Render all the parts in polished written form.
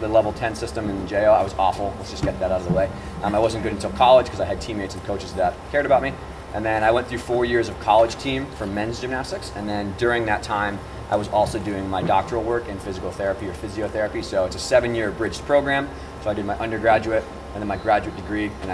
the level 10 system in JO. I was awful. Let's just get that out of the way. I wasn't good until college because I had teammates and coaches that cared about me. And then I went through 4 years of college team for men's gymnastics. And then during that time, I was also doing my doctoral work in physical therapy or physiotherapy. So it's a 7-year bridged program. So I did my undergraduate and then my graduate degree. And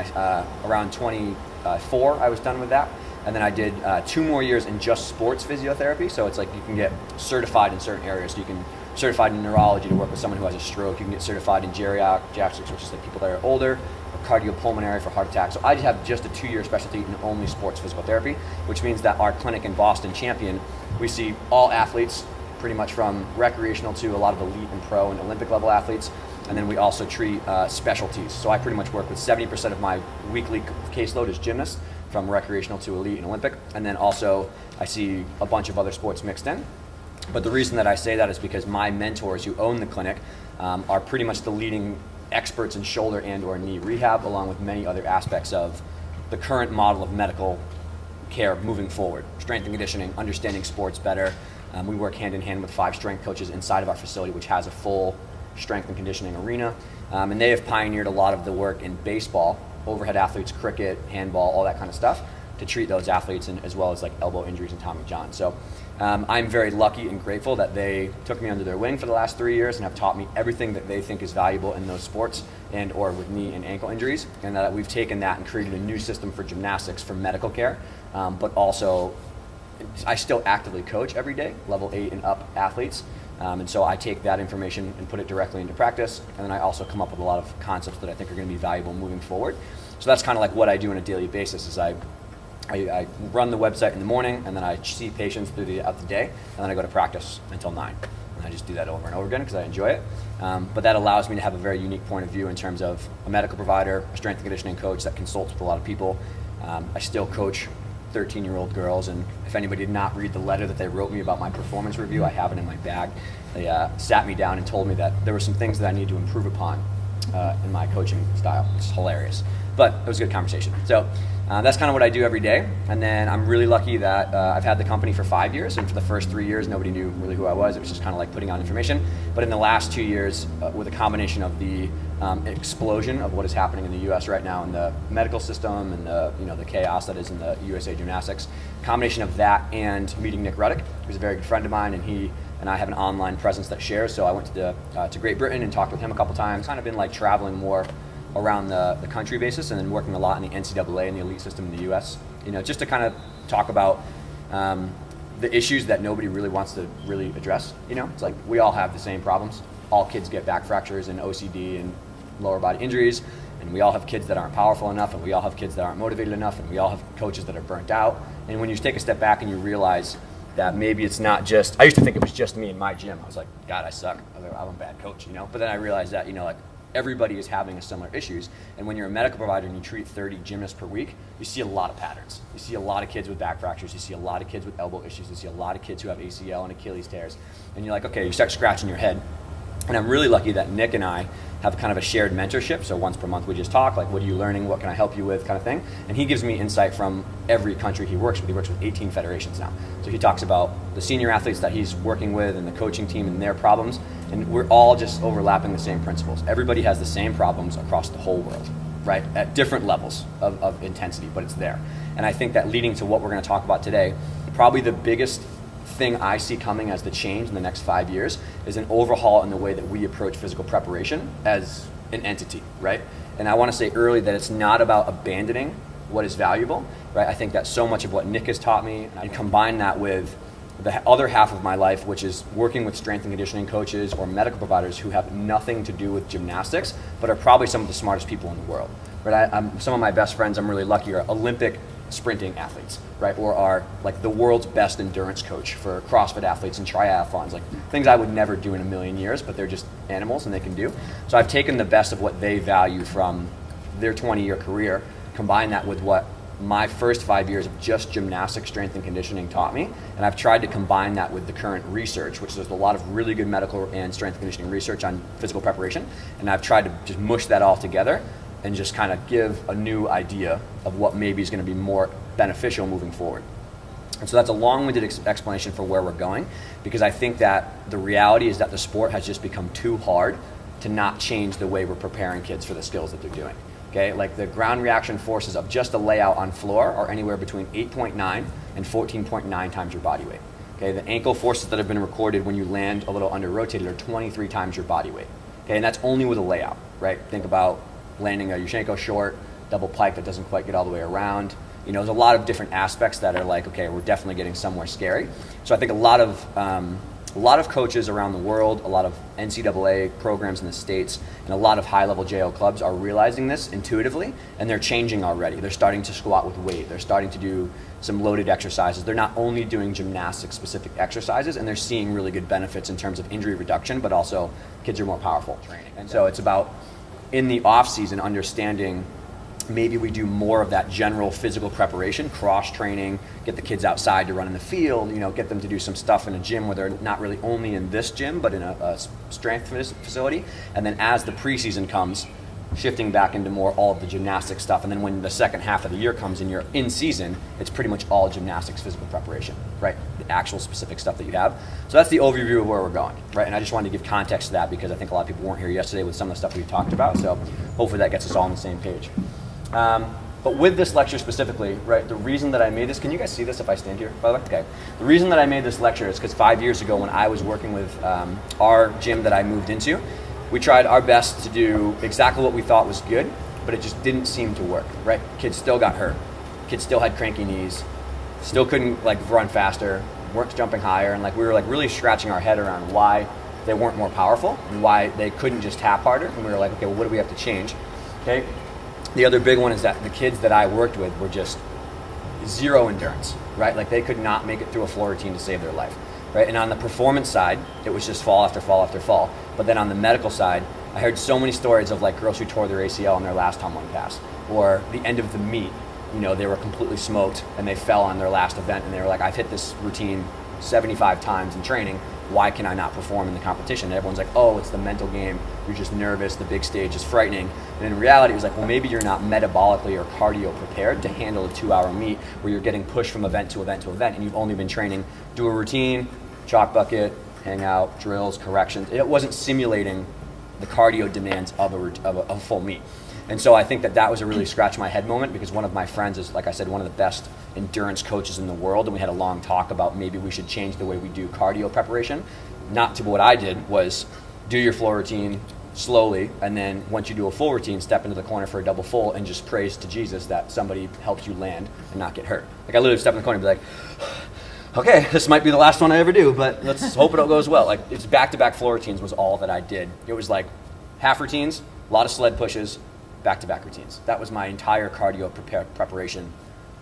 around 24, I was done with that. And then I did 2 more years in just sports physiotherapy. So it's like you can get certified in certain areas. So you can certified in neurology to work with someone who has a stroke. You can get certified in geriatrics, which is like people that are older, or cardiopulmonary for heart attack. So I just have just a 2-year specialty in only sports physical therapy, which means that our clinic in Boston, Champion, we see all athletes, pretty much from recreational to a lot of elite and pro and Olympic level athletes. And then we also treat specialties. So I pretty much work with 70% of my weekly caseload is gymnasts, from recreational to elite and Olympic. And then also I see a bunch of other sports mixed in. But the reason that I say that is because my mentors who own the clinic are pretty much the leading experts in shoulder and or knee rehab, along with many other aspects of the current model of medical care moving forward. Strength and conditioning, understanding sports better. We work hand in hand with 5 strength coaches inside of our facility, which has a full strength and conditioning arena. And they have pioneered a lot of the work in baseball, overhead athletes, cricket, handball, all that kind of stuff, to treat those athletes, and as well as like elbow injuries and Tommy John. So I'm very lucky and grateful that they took me under their wing for the last 3 years and have taught me everything that they think is valuable in those sports and or with knee and ankle injuries, and that we've taken that and created a new system for gymnastics for medical care, but also I still actively coach every day, level 8 and up athletes, and so I take that information and put it directly into practice, and then I also come up with a lot of concepts that I think are going to be valuable moving forward. So that's kind of like what I do on a daily basis is I run the website in the morning, and then I see patients throughout the day, and then I go to practice until 9. And I just do that over and over again because I enjoy it. But that allows me to have a very unique point of view in terms of a medical provider, a strength and conditioning coach that consults with a lot of people. I still coach 13-year-old girls, and if anybody did not read the letter that they wrote me about my performance review, I have it in my bag. They sat me down and told me that there were some things that I need to improve upon in my coaching style. It's hilarious. But it was a good conversation. So that's kind of what I do every day. And then I'm really lucky that I've had the company for 5 years, and for the first 3 years, nobody knew really who I was. It was just kind of like putting out information. But in the last 2 years, with a combination of the explosion of what is happening in the U.S. right now in the medical system and the chaos that is in the USA Gymnastics, combination of that and meeting Nick Ruddick, who's a very good friend of mine, and he and I have an online presence that shares. So I went to Great Britain and talked with him a couple times. Kind of been like traveling more around the country basis, and then working a lot in the NCAA and the elite system in the US, just to kind of talk about the issues that nobody really wants to really address. It's like we all have the same problems. All kids get back fractures and OCD and lower body injuries, and we all have kids that aren't powerful enough, and we all have kids that aren't motivated enough, and we all have coaches that are burnt out. And when you take a step back and you realize that maybe it's not just, I used to think it was just me in my gym. I was like, God, I suck. I'm a bad coach, But then I realized that, like, everybody is having similar issues. And when you're a medical provider and you treat 30 gymnasts per week, you see a lot of patterns. You see a lot of kids with back fractures. You see a lot of kids with elbow issues. You see a lot of kids who have ACL and Achilles tears. And you're like, okay, you start scratching your head. And I'm really lucky that Nick and I have kind of a shared mentorship. So once per month we just talk, like, what are you learning? What can I help you with, kind of thing. And he gives me insight from every country he works with. He works with 18 federations now. So he talks about the senior athletes that he's working with and the coaching team and their problems. And we're all just overlapping the same principles. Everybody has the same problems across the whole world, right? At different levels of intensity, but it's there. And I think that leading to what we're going to talk about today, probably the biggest thing I see coming as the change in the next 5 years is an overhaul in the way that we approach physical preparation as an entity, right? And I want to say early that it's not about abandoning what is valuable, right? I think that so much of what Nick has taught me, and I combine that with the other half of my life, which is working with strength and conditioning coaches or medical providers who have nothing to do with gymnastics, but are probably some of the smartest people in the world, right? Some of my best friends, I'm really lucky, are Olympic sprinting athletes, right? Or are like the world's best endurance coach for CrossFit athletes and triathlons, like things I would never do in a million years, but they're just animals and they can do. So I've taken the best of what they value from their 20-year career, combined that with what my first 5 years of just gymnastic strength and conditioning taught me, and I've tried to combine that with the current research, which there's a lot of really good medical and strength and conditioning research on physical preparation, and I've tried to just mush that all together and just kind of give a new idea of what maybe is going to be more beneficial moving forward. And so that's a long-winded explanation for where we're going, because I think that the reality is that the sport has just become too hard to not change the way we're preparing kids for the skills that they're doing. Okay, like the ground reaction forces of just a layout on floor are anywhere between 8.9 and 14.9 times your body weight. Okay, the ankle forces that have been recorded when you land a little under rotated are 23 times your body weight. Okay, and that's only with a layout, right? Think about landing a Yushenko short, double pike that doesn't quite get all the way around. You know, there's a lot of different aspects that are like, okay, we're definitely getting somewhere scary. So I think a lot of coaches around the world, a lot of NCAA programs in the States, and a lot of high-level JO clubs are realizing this intuitively, and they're changing already. They're starting to squat with weight. They're starting to do some loaded exercises. They're not only doing gymnastics-specific exercises, and they're seeing really good benefits in terms of injury reduction, but also kids are more powerful training. And so it's about, in the off-season, understanding maybe we do more of that general physical preparation, cross training, get the kids outside to run in the field, you know, get them to do some stuff in a gym where they're not really only in this gym, but in a strength facility. And then as the preseason comes, shifting back into more all of the gymnastics stuff. And then when the second half of the year comes and you're in season, it's pretty much all gymnastics physical preparation, right? The actual specific stuff that you have. So that's the overview of where we're going, right? And I just wanted to give context to that because I think a lot of people weren't here yesterday with some of the stuff we talked about. So hopefully that gets us all on the same page. But with this lecture specifically, right, the reason that I made this, can you guys see this if I stand here, by the way? Okay. The reason that I made this lecture is because 5 years ago when I was working with our gym that I moved into, we tried our best to do exactly what we thought was good, but it just didn't seem to work, right? Kids still got hurt. Kids still had cranky knees, still couldn't like run faster, weren't jumping higher, and like we were like really scratching our head around why they weren't more powerful and why they couldn't just tap harder. And we were like, okay, well, what do we have to change? Okay. The other big one is that the kids that I worked with were just zero endurance, right? Like they could not make it through a floor routine to save their life, right? And on the performance side, it was just fall after fall after fall. But then on the medical side, I heard so many stories of like girls who tore their ACL on their last tumbling pass, or the end of the meet, you know, they were completely smoked and they fell on their last event and they were like, I've hit this routine 75 times in training. Why can I not perform in the competition? And everyone's like, oh, it's the mental game. You're just nervous. The big stage is frightening. And in reality, it was like, well, maybe you're not metabolically or cardio prepared to handle a 2-hour meet where you're getting pushed from event to event to event, and you've only been training, do a routine, chalk bucket, hang out, drills, corrections. It wasn't simulating the cardio demands of a full meet. And so I think that was a really scratch my head moment because one of my friends is, like I said, one of the best endurance coaches in the world, and we had a long talk about maybe we should change the way we do cardio preparation. Not to what I did was do your floor routine slowly, and then once you do a full routine, step into the corner for a double full and just praise to Jesus that somebody helps you land and not get hurt. Like I literally step in the corner and be like, okay, this might be the last one I ever do, but let's hope it all goes well. Like it's back-to-back floor routines was all that I did. It was like half routines, a lot of sled pushes, back-to-back routines. That was my entire cardio preparation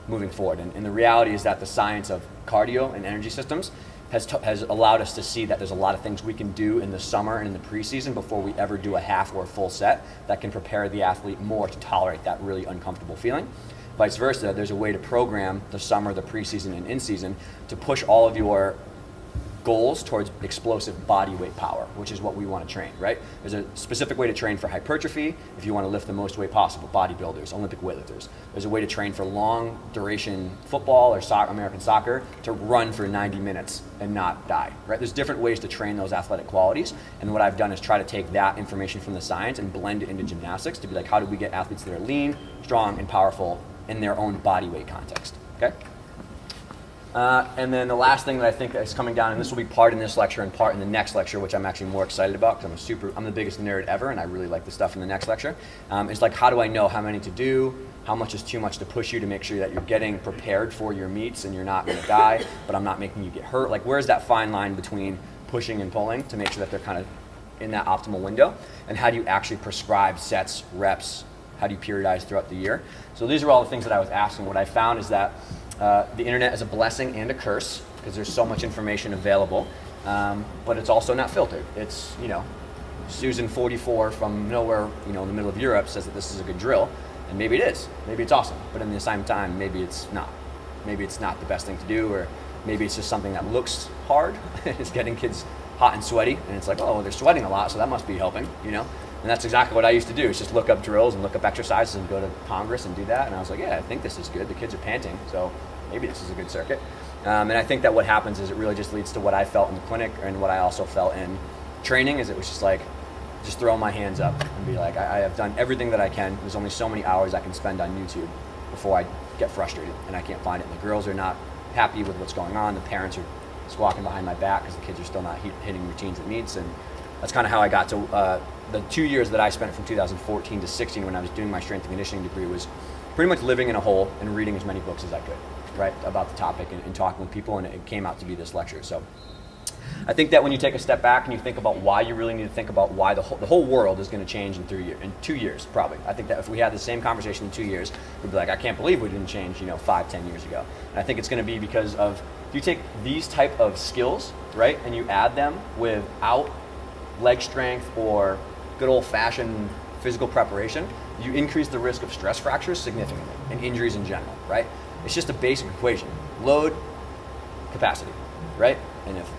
moving forward. And the reality is that the science of cardio and energy systems has allowed us to see that there's a lot of things we can do in the summer and in the preseason before we ever do a half or a full set that can prepare the athlete more to tolerate that really uncomfortable feeling. Vice versa, there's a way to program the summer, the preseason, and in-season to push all of your goals towards explosive body weight power, which is what we want to train, right? There's a specific way to train for hypertrophy if you want to lift the most weight possible, bodybuilders, Olympic weightlifters. There's a way to train for long duration football or American soccer to run for 90 minutes and not die, right? There's different ways to train those athletic qualities, and what I've done is try to take that information from the science and blend it into gymnastics to be like, how do we get athletes that are lean, strong, and powerful in their own body weight context, okay? And then the last thing that I think is coming down, and this will be part in this lecture and part in the next lecture, which I'm actually more excited about because I'm the biggest nerd ever, and I really like the stuff in the next lecture. Is like, how do I know how many to do? How much is too much to push you to make sure that you're getting prepared for your meets and you're not going to die, but I'm not making you get hurt? Like, where's that fine line between pushing and pulling to make sure that they're kind of in that optimal window? And how do you actually prescribe sets, reps? How do you periodize throughout the year? So these are all the things that I was asking. What I found is that the internet is a blessing and a curse because there's so much information available, but it's also not filtered. It's, you know, Susan 44 from nowhere, you know, in the middle of Europe says that this is a good drill, and maybe it is. Maybe it's awesome, but in the same time, maybe it's not. Maybe it's not the best thing to do, or maybe it's just something that looks hard. It's getting kids hot and sweaty, and it's like, oh, they're sweating a lot, so that must be helping, you know? And that's exactly what I used to do, is just look up drills and look up exercises and go to Congress and do that. And I was like, yeah, I think this is good. The kids are panting, so maybe this is a good circuit. And I think that what happens is it really just leads to what I felt in the clinic and what I also felt in training, is it was just like, just throw my hands up and be like, I have done everything that I can. There's only so many hours I can spend on YouTube before I get frustrated and I can't find it. And the girls are not happy with what's going on. The parents are squawking behind my back because the kids are still not hitting routines it needs. And that's kind of how I got to the 2 years that I spent from 2014 to 16 when I was doing my strength and conditioning degree was pretty much living in a hole and reading as many books as I could, right, about the topic and talking with people, and it came out to be this lecture. So I think that when you take a step back and you think about why, you really need to think about why the whole world is going to change in 2 years, probably. I think that if we had the same conversation in 2 years, we'd be like, I can't believe we didn't change, 5-10 years ago. And I think it's going to be because of, if you take these type of skills, right, and you add them without leg strength or good old-fashioned physical preparation, you increase the risk of stress fractures significantly and injuries in general, right? It's just a basic equation. Load, capacity, right? And if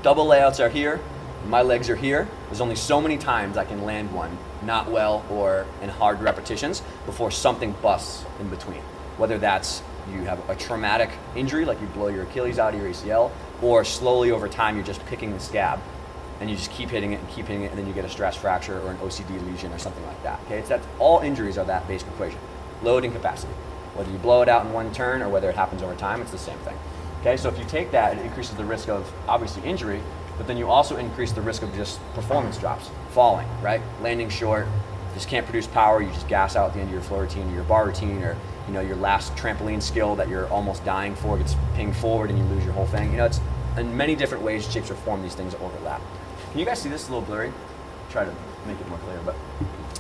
double layouts are here, my legs are here, there's only so many times I can land one not well or in hard repetitions before something busts in between. Whether that's you have a traumatic injury, like you blow your Achilles out of your ACL, or slowly over time you're just picking the scab and you just keep hitting it, and then you get a stress fracture or an OCD lesion or something like that. Okay, it's that all injuries are that basic equation, load and capacity. Whether you blow it out in one turn or whether it happens over time, it's the same thing. Okay, so if you take that, it increases the risk of obviously injury, but then you also increase the risk of just performance drops, falling, right? Landing short, just can't produce power, you just gas out at the end of your floor routine or your bar routine, or your last trampoline skill that you're almost dying for gets pinged forward and you lose your whole thing. It's in many different ways, shapes, or form these things overlap. Can you guys see this a little blurry? Try to make it more clear, but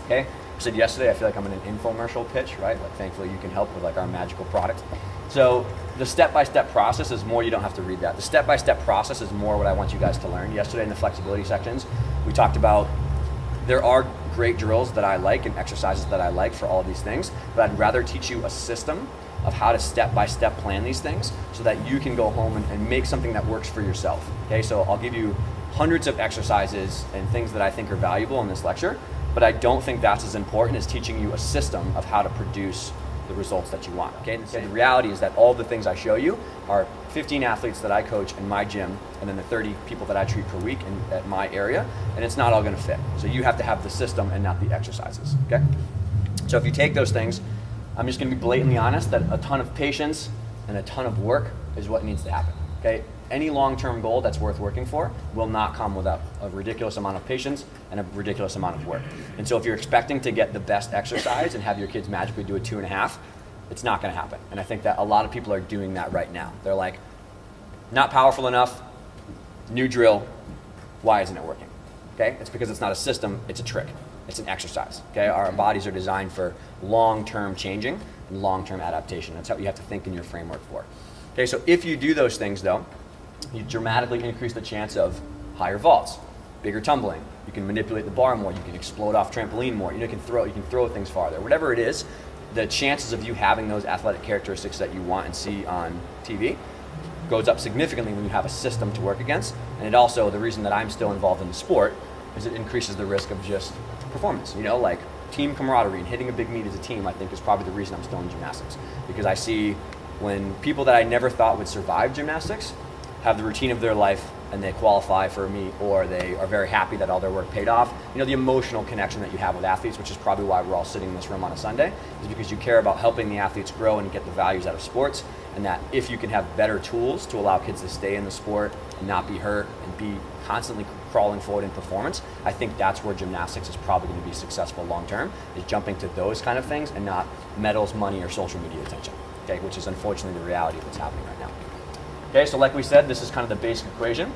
okay. I said yesterday, I feel like I'm in an infomercial pitch, right? Like thankfully you can help with like our magical product. So the step-by-step process is more, you don't have to read that. The step-by-step process is more what I want you guys to learn. Yesterday in the flexibility sections, we talked about there are great drills that I like and exercises that I like for all of these things, but I'd rather teach you a system of how to step-by-step plan these things so that you can go home and make something that works for yourself. Okay, so I'll give you hundreds of exercises and things that I think are valuable in this lecture, but I don't think that's as important as teaching you a system of how to produce the results that you want. Okay, and so the reality is that all the things I show you are 15 athletes that I coach in my gym, and then the 30 people that I treat per week at my area, and it's not all going to fit. So you have to have the system and not the exercises. Okay, so if you take those things, I'm just going to be blatantly honest that a ton of patience and a ton of work is what needs to happen. Okay, any long-term goal that's worth working for will not come without a ridiculous amount of patience and a ridiculous amount of work. And so if you're expecting to get the best exercise and have your kids magically do a 2.5, it's not going to happen. And I think that a lot of people are doing that right now. They're like, not powerful enough, new drill, why isn't it working? Okay, it's because it's not a system, it's a trick. It's an exercise. Okay, our bodies are designed for long-term changing and long-term adaptation. That's how you have to think in your framework for. Okay, so if you do those things though, you dramatically increase the chance of higher vaults, bigger tumbling. You can manipulate the bar more. You can explode off trampoline more. You can throw things farther. Whatever it is, the chances of you having those athletic characteristics that you want and see on TV goes up significantly when you have a system to work against. And it also, the reason that I'm still involved in the sport is it increases the risk of just performance. Like team camaraderie and hitting a big meet as a team, I think is probably the reason I'm still in gymnastics. Because I see when people that I never thought would survive gymnastics have the routine of their life and they qualify for a meet, or they are very happy that all their work paid off. The emotional connection that you have with athletes, which is probably why we're all sitting in this room on a Sunday, is because you care about helping the athletes grow and get the values out of sports, and that if you can have better tools to allow kids to stay in the sport and not be hurt and be constantly crawling forward in performance, I think that's where gymnastics is probably going to be successful long term, is jumping to those kind of things and not medals, money, or social media attention, okay, which is unfortunately the reality of what's happening right now. Okay, so like we said, this is kind of the basic equation.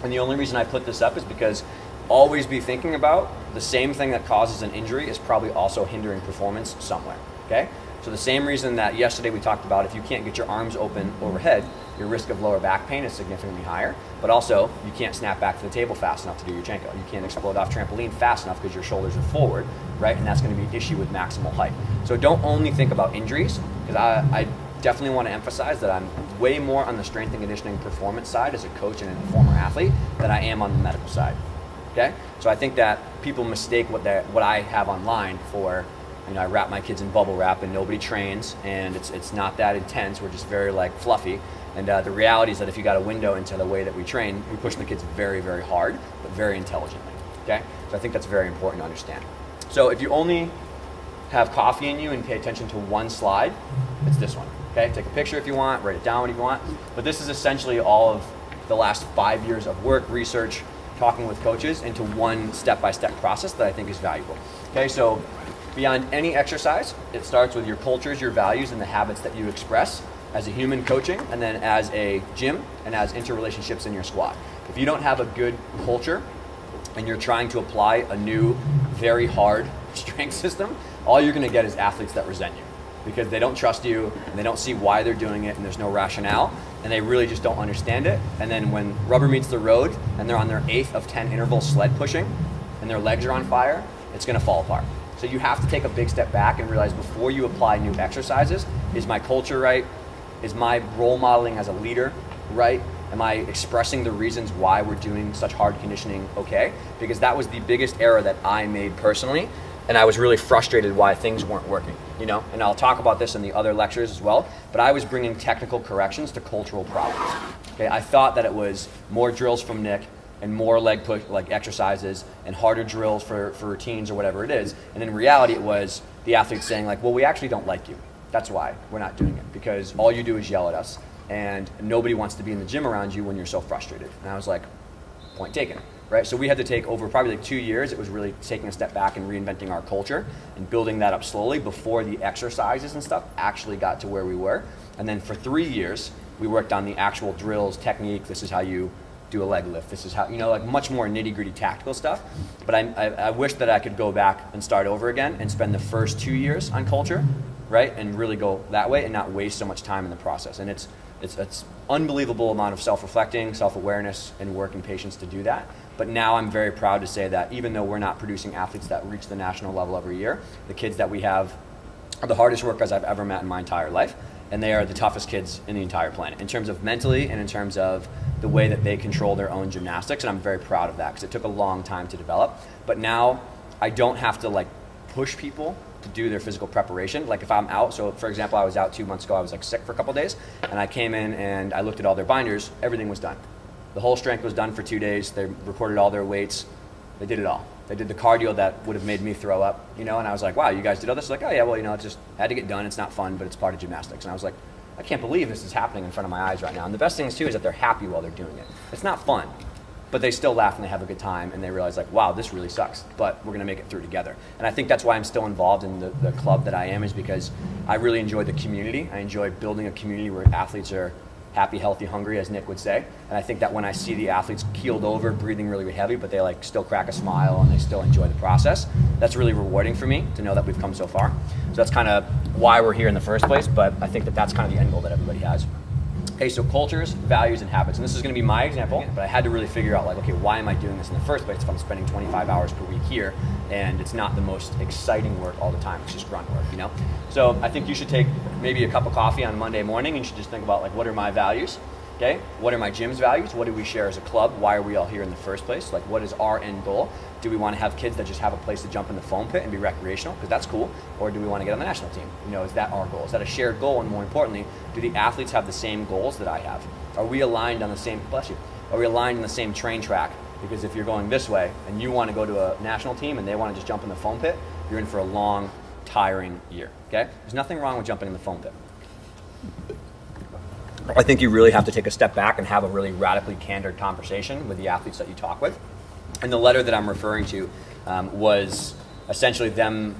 And the only reason I put this up is because always be thinking about the same thing that causes an injury is probably also hindering performance somewhere. Okay? So the same reason that yesterday we talked about, if you can't get your arms open overhead, your risk of lower back pain is significantly higher. But also, you can't snap back to the table fast enough to do your Chenko. You can't explode off trampoline fast enough because your shoulders are forward, right? And that's going to be an issue with maximal height. So don't only think about injuries, because I definitely want to emphasize that I'm way more on the strength and conditioning performance side as a coach and a former athlete than I am on the medical side. Okay? So I think that people mistake what I have online for, I wrap my kids in bubble wrap and nobody trains, and it's not that intense. We're just very fluffy. And the reality is that if you got a window into the way that we train, we push the kids very, very hard, but very intelligently. okay? So I think that's very important to understand. So if you only have coffee in you and pay attention to one slide, it's this one, okay? Take a picture if you want, write it down if you want, but this is essentially all of the last 5 years of work, research, talking with coaches into one step-by-step process that I think is valuable, okay? So beyond any exercise, it starts with your cultures, your values, and the habits that you express as a human coaching, and then as a gym, and as interrelationships in your squad. If you don't have a good culture, and you're trying to apply a new, very hard strength system, all you're gonna get is athletes that resent you because they don't trust you, and they don't see why they're doing it, and there's no rationale, and they really just don't understand it. And then when rubber meets the road, and they're on their 8th of 10 interval sled pushing, and their legs are on fire, it's gonna fall apart. So you have to take a big step back and realize before you apply new exercises, is my culture right? Is my role modeling as a leader right? Am I expressing the reasons why we're doing such hard conditioning okay? Because that was the biggest error that I made personally, and I was really frustrated why things weren't working, you know? And I'll talk about this in the other lectures as well, but I was bringing technical corrections to cultural problems, okay? I thought that it was more drills from Nick and more leg push, like exercises, and harder drills for routines or whatever it is, and in reality it was the athletes saying like, well, we actually don't like you. That's why we're not doing it, because all you do is yell at us, and nobody wants to be in the gym around you when you're so frustrated. And I was like, point taken, right? So we had to take over probably like 2 years. It was really taking a step back and reinventing our culture and building that up slowly before the exercises and stuff actually got to where we were. And then for 3 years, we worked on the actual drills, technique. This is how you do a leg lift. This is how, you know, like much more nitty gritty tactical stuff. But I wish that I could go back and start over again and spend the first 2 years on culture, right? And really go that way and not waste so much time in the process. And it's unbelievable amount of self-reflecting, self-awareness, and work and patience to do that. But now I'm very proud to say that even though we're not producing athletes that reach the national level every year, the kids that we have are the hardest workers I've ever met in my entire life, and they are the toughest kids in the entire planet in terms of mentally and in terms of the way that they control their own gymnastics, and I'm very proud of that because it took a long time to develop. But now I don't have to like push people to do their physical preparation. Like if I'm out, so for example, I was out 2 months ago, I was like sick for a couple days, and I came in and I looked at all their binders, everything was done. The whole strength was done for 2 days, they recorded all their weights, they did it all. They did the cardio that would have made me throw up, you know, and I was like, wow, you guys did all this? Like, oh yeah, well, you know, it just had to get done, it's not fun, but it's part of gymnastics. And I was like, I can't believe this is happening in front of my eyes right now. And the best thing is too is that they're happy while they're doing it. It's not fun, but they still laugh and they have a good time, and they realize like, wow, this really sucks, but we're gonna make it through together. And I think that's why I'm still involved in the club that I am, is because I really enjoy the community. I enjoy building a community where athletes are happy, healthy, hungry, as Nick would say. And I think that when I see the athletes keeled over, breathing really heavy, but they like still crack a smile and they still enjoy the process, that's really rewarding for me to know that we've come so far. So that's kind of why we're here in the first place, but I think that that's kind of the end goal that everybody has. Okay, so cultures, values, and habits. And this is going to be my example, but I had to really figure out like, okay, why am I doing this in the first place if I'm spending 25 hours per week here and it's not the most exciting work all the time, it's just grunt work, you know? So I think you should take maybe a cup of coffee on Monday morning and you should just think about like, what are my values? Okay, what are my gym's values? What do we share as a club? Why are we all here in the first place? Like, what is our end goal? Do we want to have kids that just have a place to jump in the foam pit and be recreational? Because that's cool. Or do we want to get on the national team? You know, is that our goal? Is that a shared goal? And more importantly, do the athletes have the same goals that I have? Are we aligned on the same, bless you, are we aligned on the same train track? Because if you're going this way and you want to go to a national team and they want to just jump in the foam pit, you're in for a long, tiring year, okay? There's nothing wrong with jumping in the foam pit. I think you really have to take a step back and have a really radically candid conversation with the athletes that you talk with. And the letter that I'm referring to was essentially them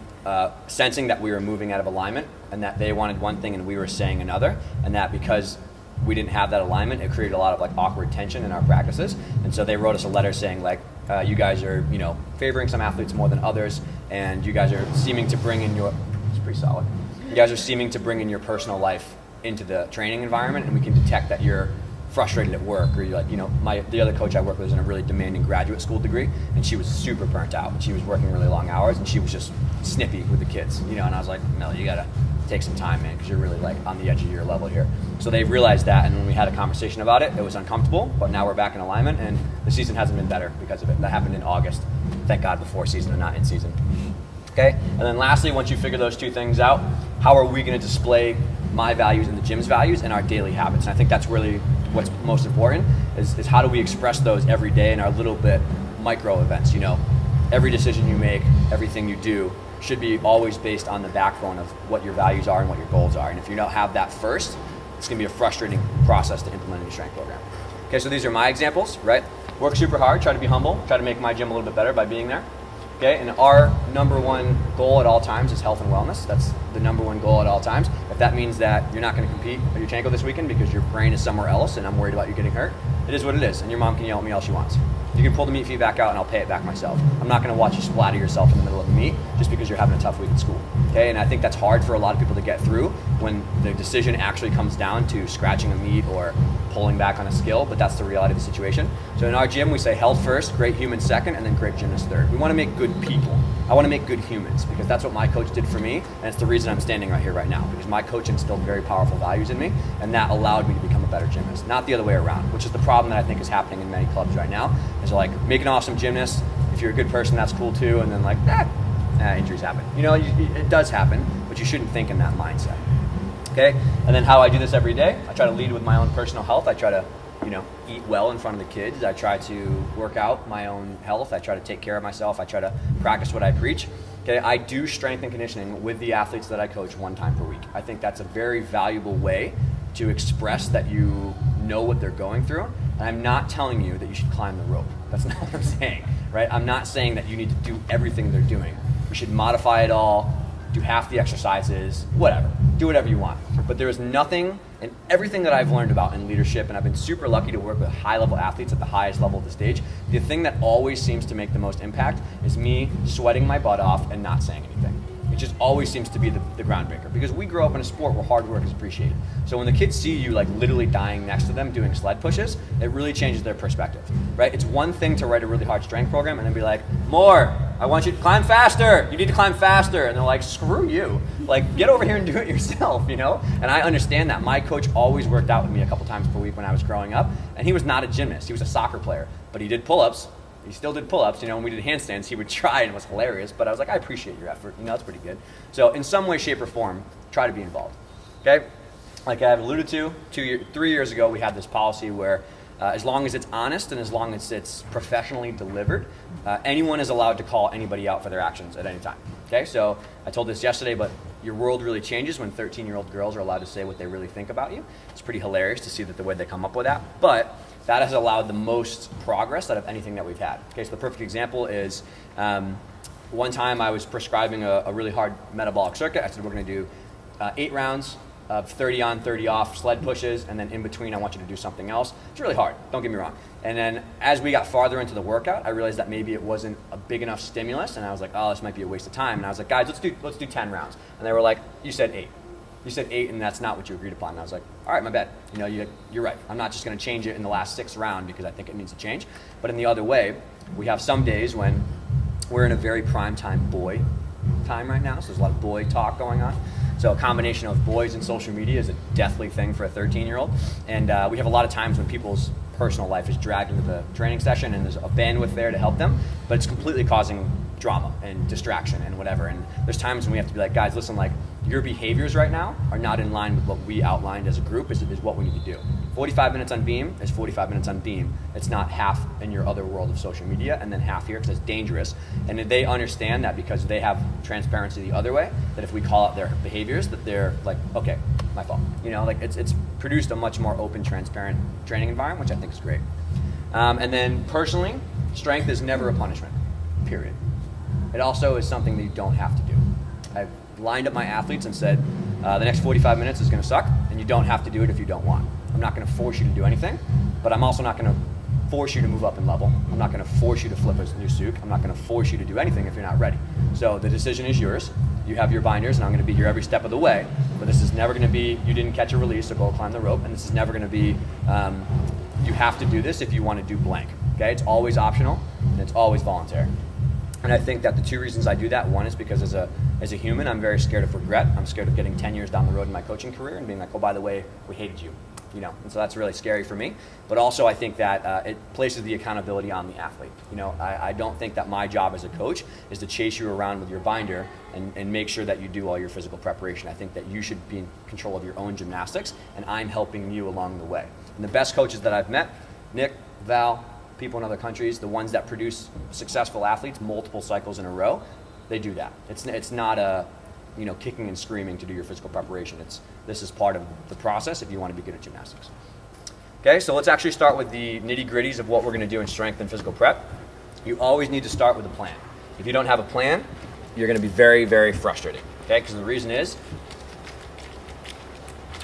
sensing that we were moving out of alignment and that they wanted one thing and we were saying another, and that because we didn't have that alignment, it created a lot of like awkward tension in our practices. And so they wrote us a letter saying like, you guys are, you know, favoring some athletes more than others, and you guys are seeming to bring in your, it's pretty solid, you guys are seeming to bring in your personal life into the training environment, and we can detect that you're frustrated at work, or you're like, you know, the other coach I work with is in a really demanding graduate school degree, and she was super burnt out, and she was working really long hours, and she was just snippy with the kids, you know, and I was like, Mel, you gotta take some time, man, because you're really like on the edge of your level here. So they realized that, and when we had a conversation about it, it was uncomfortable, but now we're back in alignment, and the season hasn't been better because of it. That happened in August. Thank God, before season and not in season. Okay, and then lastly, once you figure those two things out, how are we going to display my values and the gym's values in our daily habits? And I think that's really what's most important, is how do we express those every day in our little bit micro events, you know? every decision you make, everything you do, should be always based on the backbone of what your values are and what your goals are. And if you don't have that first, it's going to be a frustrating process to implement a new strength program. Okay, so these are my examples, right? Work super hard, try to be humble, try to make my gym a little bit better by being there. Okay, and our number one goal at all times is health and wellness. That's the number one goal at all times. If that means that you're not going to compete at your Chanko this weekend because your brain is somewhere else and I'm worried about you getting hurt, it is what it is, and your mom can yell at me all she wants. You can pull the meat feed back out and I'll pay it back myself. I'm not going to watch you splatter yourself in the middle of the meet just because you're having a tough week at school. Okay, and I think that's hard for a lot of people to get through when the decision actually comes down to scratching a meat or pulling back on a skill, but that's the reality of the situation. So in our gym, we say health first, great human second, and then great gymnast third. We want to make good people. I want to make good humans because that's what my coach did for me, and it's the reason I'm standing right here right now, because my coach instilled very powerful values in me, and that allowed me to become a better gymnast, not the other way around, which is the problem that I think is happening in many clubs right now, is like, make an awesome gymnast. If you're a good person, that's cool too, and then like, injuries happen. You know, it does happen, but you shouldn't think in that mindset. Okay, and then how I do this every day, I try to lead with my own personal health. I try to, eat well in front of the kids. I try to work out my own health. I try to take care of myself. I try to practice what I preach. Okay, I do strength and conditioning with the athletes that I coach 1 time per week. I think that's a very valuable way to express that you know what they're going through. And I'm not telling you that you should climb the rope. That's not what I'm saying, right? I'm not saying that you need to do everything they're doing. We should modify it all, do half the exercises, whatever. Do whatever you want. But there is nothing in everything that I've learned about in leadership, and I've been super lucky to work with high-level athletes at the highest level of the stage. The thing that always seems to make the most impact is me sweating my butt off and not saying anything. It just always seems to be the groundbreaker, because we grow up in a sport where hard work is appreciated. So when the kids see you like literally dying next to them doing sled pushes, it really changes their perspective, right? It's one thing to write a really hard strength program and then be like, more, I want you to climb faster. You need to climb faster. And they're like, screw you. Like, get over here and do it yourself, And I understand that. My coach always worked out with me a couple times per week when I was growing up, and he was not a gymnast. He was a soccer player, but he did pull-ups. He still did pull-ups, when we did handstands, he would try and it was hilarious, but I was like, I appreciate your effort, that's pretty good. So in some way, shape, or form, try to be involved, okay? Like I've alluded to, 3 years ago, we had this policy where as long as it's honest and as long as it's professionally delivered, anyone is allowed to call anybody out for their actions at any time, okay? So I told this yesterday, but your world really changes when 13-year-old girls are allowed to say what they really think about you. It's pretty hilarious to see that the way they come up with that, but that has allowed the most progress out of anything that we've had. Okay, so the perfect example is one time I was prescribing a really hard metabolic circuit. I said, we're going to do 8 rounds of 30 on, 30 off sled pushes, and then in between I want you to do something else. It's really hard, don't get me wrong. And then as we got farther into the workout, I realized that maybe it wasn't a big enough stimulus, and I was like, oh, this might be a waste of time. And I was like, guys, let's do 10 rounds. And they were like, you said 8. You said 8, and that's not what you agreed upon. And I was like, all right, my bad. You're right. I'm not just going to change it in the last 6th round because I think it needs to change. But in the other way, we have some days when we're in a very prime time boy time right now. So there's a lot of boy talk going on. So a combination of boys and social media is a deathly thing for a 13-year-old. And we have a lot of times when people's personal life is dragged into the training session and there's a bandwidth there to help them, but it's completely causing drama and distraction and whatever. And there's times when we have to be like, guys, listen, like, your behaviors right now are not in line with what we outlined as a group is what we need to do. 45 minutes on beam is 45 minutes on beam. It's not half in your other world of social media and then half here because it's dangerous. And they understand that because they have transparency the other way, that if we call out their behaviors, that they're like, okay, my fault. It's produced a much more open, transparent training environment, which I think is great. And then personally, strength is never a punishment, period. It also is something that you don't have to do. I've lined up my athletes and said, the next 45 minutes is going to suck, and you don't have to do it if you don't want. I'm not going to force you to do anything, but I'm also not going to force you to move up in level. I'm not going to force you to flip a new souk. I'm not going to force you to do anything if you're not ready. So the decision is yours. You have your binders, and I'm going to be here every step of the way, but this is never going to be, you didn't catch a release, so go climb the rope, and this is never going to be, you have to do this if you want to do blank. Okay? It's always optional, and it's always voluntary. And I think that the 2 reasons I do that, one is because as a human, I'm very scared of regret. I'm scared of getting 10 years down the road in my coaching career and being like, oh, by the way, we hated you. And so that's really scary for me. But also I think that it places the accountability on the athlete. I don't think that my job as a coach is to chase you around with your binder and make sure that you do all your physical preparation. I think that you should be in control of your own gymnastics, and I'm helping you along the way. And the best coaches that I've met, Nick, Val, people in other countries, the ones that produce successful athletes multiple cycles in a row, they do that. It's not a, kicking and screaming to do your physical preparation. This is part of the process if you want to be good at gymnastics. Okay, so let's actually start with the nitty-gritties of what we're going to do in strength and physical prep. You always need to start with a plan. If you don't have a plan, you're going to be very, very frustrated. Okay, because the reason is,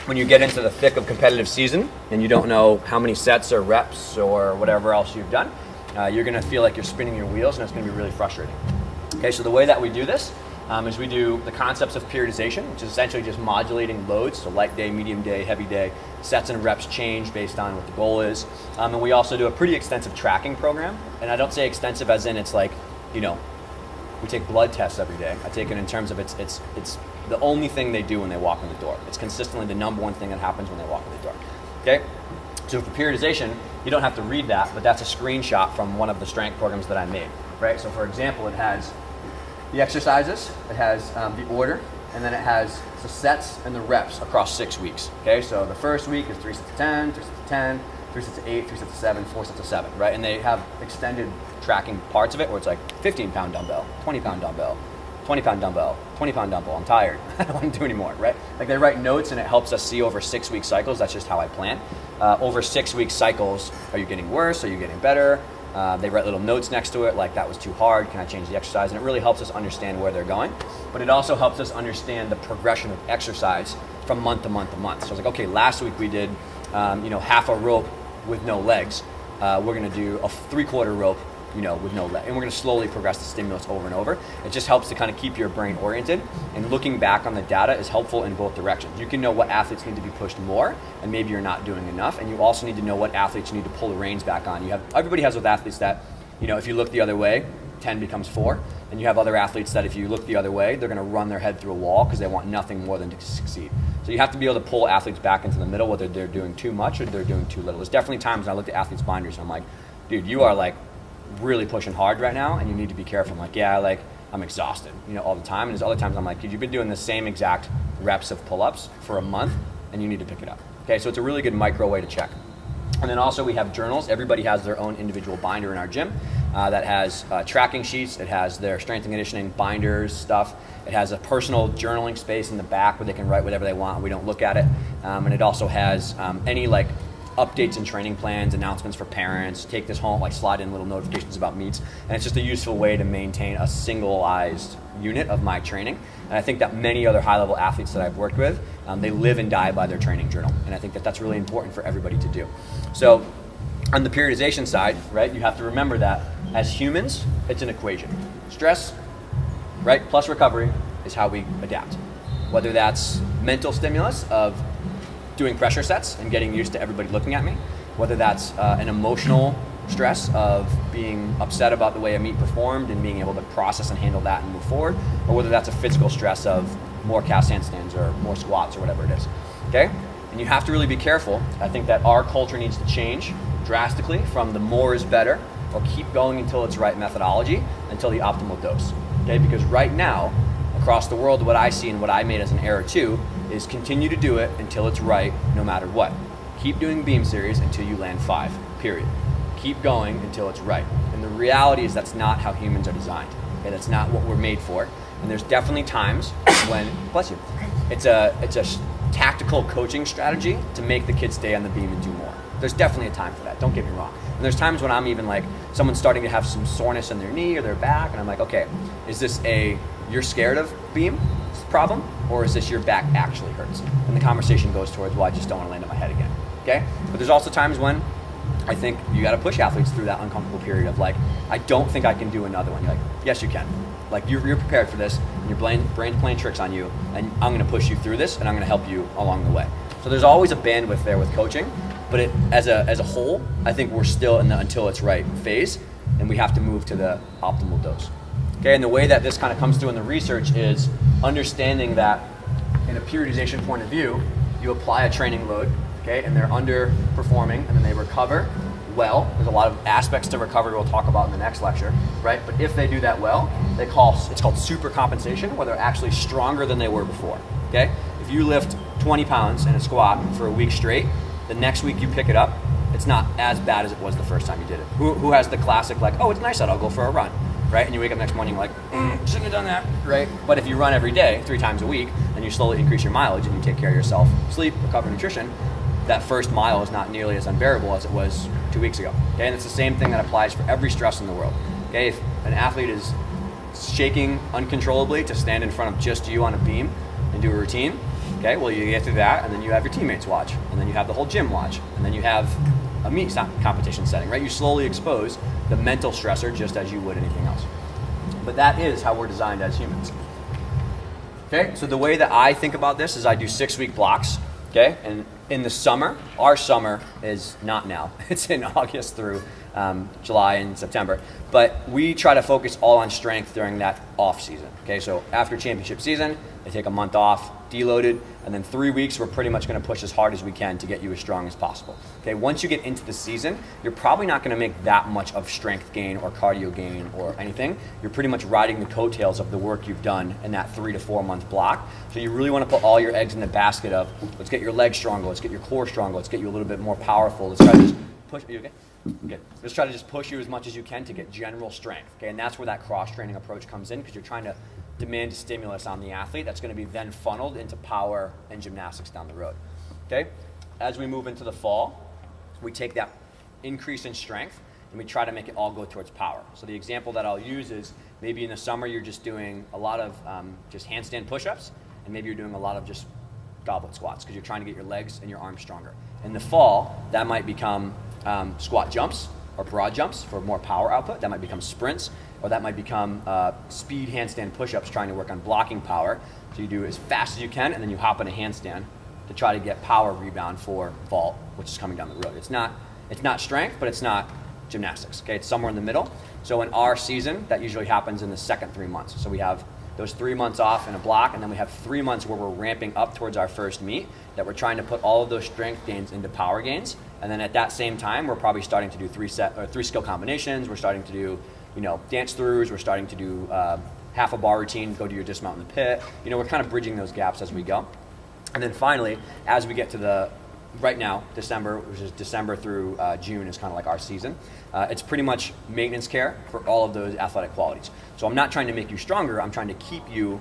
when you get into the thick of competitive season and you don't know how many sets or reps or whatever else you've done, you're going to feel like you're spinning your wheels, and it's going to be really frustrating. Okay, so the way that we do this is we do the concepts of periodization, which is essentially just modulating loads, so light day, medium day, heavy day. Sets and reps change based on what the goal is. And we also do a pretty extensive tracking program. And I don't say extensive as in it's like, we take blood tests every day. I take it in terms of it's the only thing they do when they walk in the door. It's consistently the number one thing that happens when they walk in the door. Okay? So for periodization, you don't have to read that, but that's a screenshot from one of the strength programs that I made. Right? So for example, it has the exercises, it has the order, and then it has the sets and the reps across 6 weeks. Okay, so the first week is 3 sets of 10, 3 sets of 10, 3 sets of 8, 3 sets of 7, 4 sets of 7, right? And they have extended tracking parts of it where it's like 15-pound dumbbell, 20-pound dumbbell, 20-pound dumbbell, 20-pound dumbbell. I'm tired. I don't want to do anymore, right? Like they write notes and it helps us see over 6-week cycles. That's just how I plan. Over 6-week cycles, are you getting worse? Are you getting better? They write little notes next to it, like that was too hard, can I change the exercise? And it really helps us understand where they're going. But it also helps us understand the progression of exercise from month to month to month. So I was like, okay, last week we did half a rope with no legs. We're gonna do a 3/4 rope with no leg. And we're gonna slowly progress the stimulus over and over. It just helps to kind of keep your brain oriented, and looking back on the data is helpful in both directions. You can know what athletes need to be pushed more, and maybe you're not doing enough, and you also need to know what athletes you need to pull the reins back on. Everybody has those athletes that, if you look the other way, 10 becomes 4, and you have other athletes that if you look the other way, they're gonna run their head through a wall because they want nothing more than to succeed. So you have to be able to pull athletes back into the middle, whether they're doing too much or they're doing too little. There's definitely times when I look at athletes' binders and I'm like, dude, you are like really pushing hard right now and you need to be careful. I'm like, yeah, I'm exhausted, all the time. And there's other times I'm like, dude, you've been doing the same exact reps of pull-ups for a month and you need to pick it up. Okay, so it's a really good micro way to check. And then also we have journals. Everybody has their own individual binder in our gym that has tracking sheets. It has their strength and conditioning binders, stuff. It has a personal journaling space in the back where they can write whatever they want. We don't look at it. And it also has any updates and training plans, announcements for parents, take this home, slide in little notifications about meets. And it's just a useful way to maintain a singleized unit of my training. And I think that many other high-level athletes that I've worked with, they live and die by their training journal. And I think that that's really important for everybody to do. So on the periodization side, right, you have to remember that as humans, it's an equation. Stress, right, plus recovery is how we adapt. Whether that's mental stimulus of doing pressure sets and getting used to everybody looking at me, whether that's an emotional stress of being upset about the way a meet performed and being able to process and handle that and move forward, or whether that's a physical stress of more cast handstands or more squats or whatever it is, okay? And you have to really be careful. I think that our culture needs to change drastically from the more is better or keep going until it's right methodology until the optimal dose, okay? Because right now, across the world, what I see and what I made as an error too is continue to do it until it's right no matter what. Keep doing beam series until you land 5, period. Keep going until it's right. And the reality is that's not how humans are designed. Okay? That's not what we're made for. And there's definitely times when, bless you, it's a tactical coaching strategy to make the kids stay on the beam and do more. There's definitely a time for that, don't get me wrong. And there's times when I'm even someone's starting to have some soreness in their knee or their back, and I'm like, okay, is this you're scared of beam problem, or is this your back actually hurts? And the conversation goes towards, well, I just don't want to land on my head again, okay? But there's also times when I think you got to push athletes through that uncomfortable period of I don't think I can do another one. You're like, yes, you can. You're prepared for this, and your brain's playing tricks on you, and I'm going to push you through this, and I'm going to help you along the way. So there's always a bandwidth there with coaching, but as a whole, I think we're still in the until it's right phase, and we have to move to the optimal dose. Okay, and the way that this kind of comes through in the research is understanding that in a periodization point of view, you apply a training load, okay, and they're underperforming, and then they recover well. There's a lot of aspects to recovery we'll talk about in the next lecture, right? But if they do that well, it's called super compensation, where they're actually stronger than they were before, okay? If you lift 20 pounds in a squat for a week straight, the next week you pick it up, it's not as bad as it was the first time you did it. Who has the classic, like, oh, it's nice out, I'll go for a run, right? And you wake up next morning like, shouldn't have done that, right? But if you run every day, 3 times a week, and you slowly increase your mileage and you take care of yourself, sleep, recover, nutrition, that first mile is not nearly as unbearable as it was 2 weeks ago. Okay, and it's the same thing that applies for every stress in the world. Okay, if an athlete is shaking uncontrollably to stand in front of just you on a beam and do a routine, okay, well, you get through that, and then you have your teammates watch, and then you have the whole gym watch, and then you have a meet competition setting, right? You slowly expose the mental stressor just as you would anything else. But that is how we're designed as humans. Okay, so the way that I think about this is I do 6-week blocks, okay? And in the summer, our summer is not now. It's in August through July and September. But we try to focus all on strength during that off season. Okay, so after championship season, they take a month off, deloaded, and then 3 weeks, we're pretty much going to push as hard as we can to get you as strong as possible. Okay, once you get into the season, you're probably not going to make that much of strength gain or cardio gain or anything. You're pretty much riding the coattails of the work you've done in that 3 to 4 month block. So you really want to put all your eggs in the basket of, let's get your legs stronger, let's get your core stronger, let's get you a little bit more powerful, let's try to just push. Are you okay? Okay. Let's try to just push you as much as you can to get general strength. Okay, and that's where that cross-training approach comes in, because you're trying to demand a stimulus on the athlete that's going to be then funneled into power and gymnastics down the road. Okay, as we move into the fall, we take that increase in strength and we try to make it all go towards power. So the example that I'll use is maybe in the summer you're just doing a lot of just handstand push-ups, and maybe you're doing a lot of just goblet squats because you're trying to get your legs and your arms stronger. In the fall, that might become squat jumps or broad jumps for more power output. That might become sprints, or that might become speed handstand push-ups trying to work on blocking power. So you do as fast as you can, and then you hop in a handstand to try to get power rebound for vault, which is coming down the road. It's not strength, but it's not gymnastics. Okay, it's somewhere in the middle. So in our season, that usually happens in the second 3 months. So we have those 3 months off in a block, and then we have 3 months where we're ramping up towards our first meet, that we're trying to put all of those strength gains into power gains. And then at that same time, we're probably starting to do 3 skill combinations. We're starting to do, dance throughs. We're starting to do half a bar routine, go do your dismount in the pit. We're kind of bridging those gaps as we go. And then finally, as we get to right now, December, which is December through June is kind of like our season. It's pretty much maintenance care for all of those athletic qualities. So I'm not trying to make you stronger. I'm trying to keep you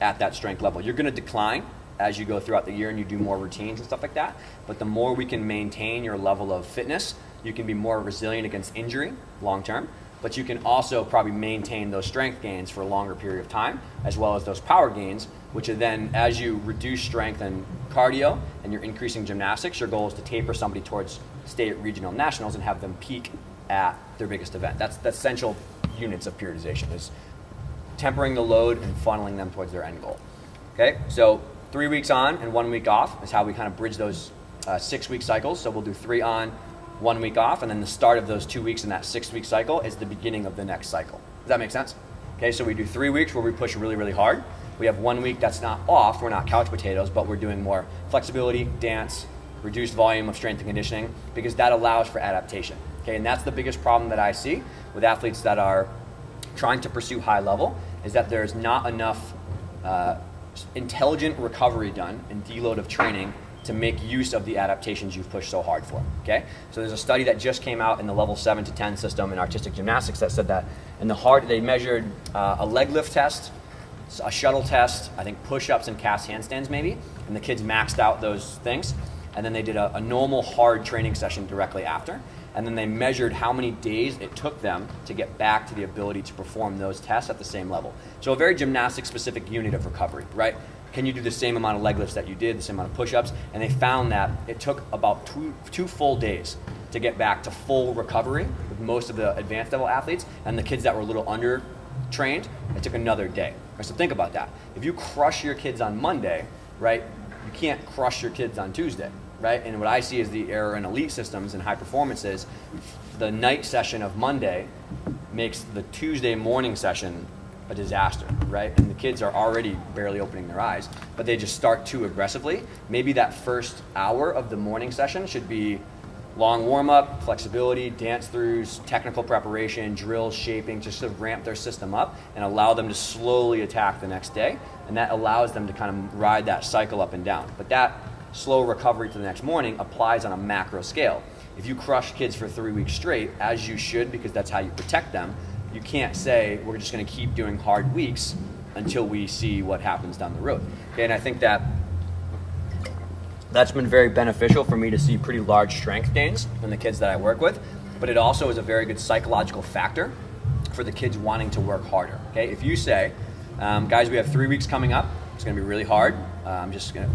at that strength level. You're going to decline as you go throughout the year and you do more routines and stuff like that. But the more we can maintain your level of fitness, you can be more resilient against injury long term. But you can also probably maintain those strength gains for a longer period of time, as well as those power gains, which are then, as you reduce strength and cardio and you're increasing gymnastics, your goal is to taper somebody towards state, regional, nationals and have them peak at their biggest event. That's the essential units of periodization, is tempering the load and funneling them towards their end goal. Okay, so 3 weeks on and 1 week off is how we kind of bridge those 6-week cycles. So we'll do 3 on, 1 week off, and then the start of those 2 weeks in that 6-week cycle is the beginning of the next cycle. Does that make sense? Okay, so we do 3 weeks where we push really, really hard. We have 1 week that's not off, we're not couch potatoes, but we're doing more flexibility, dance, reduced volume of strength and conditioning, because that allows for adaptation. Okay, and that's the biggest problem that I see with athletes that are trying to pursue high level, is that there's not enough intelligent recovery done and deload of training to make use of the adaptations you've pushed so hard for. Okay, so there's a study that just came out in the level 7 to 10 system in artistic gymnastics that said that in the heart they measured a leg lift test, a shuttle test, I think push-ups and cast handstands maybe, and the kids maxed out those things, and then they did a normal hard training session directly after, and then they measured how many days it took them to get back to the ability to perform those tests at the same level. So a very gymnastic-specific unit of recovery, right? Can you do the same amount of leg lifts that you did, the same amount of push-ups? And they found that it took about two full days to get back to full recovery with most of the advanced level athletes, and the kids that were a little under trained, it took another day. So think about that. If you crush your kids on Monday, right, you can't crush your kids on Tuesday, right? And what I see is the error in elite systems and high performance is the night session of Monday makes the Tuesday morning session a disaster, right? And the kids are already barely opening their eyes, but they just start too aggressively. Maybe that first hour of the morning session should be long warm-up, flexibility, dance throughs, technical preparation, drills, shaping, just to ramp their system up and allow them to slowly attack the next day. And that allows them to kind of ride that cycle up and down. But that slow recovery to the next morning applies on a macro scale. if you crush kids for 3 weeks straight, as you should, because that's how you protect them, you can't say we're just going to keep doing hard weeks until we see what happens down the road. Okay, and I think that's been very beneficial for me to see pretty large strength gains in the kids that I work with, but it also is a very good psychological factor for the kids wanting to work harder. Okay, if you say, guys, we have 3 weeks coming up, it's going to be really hard, we're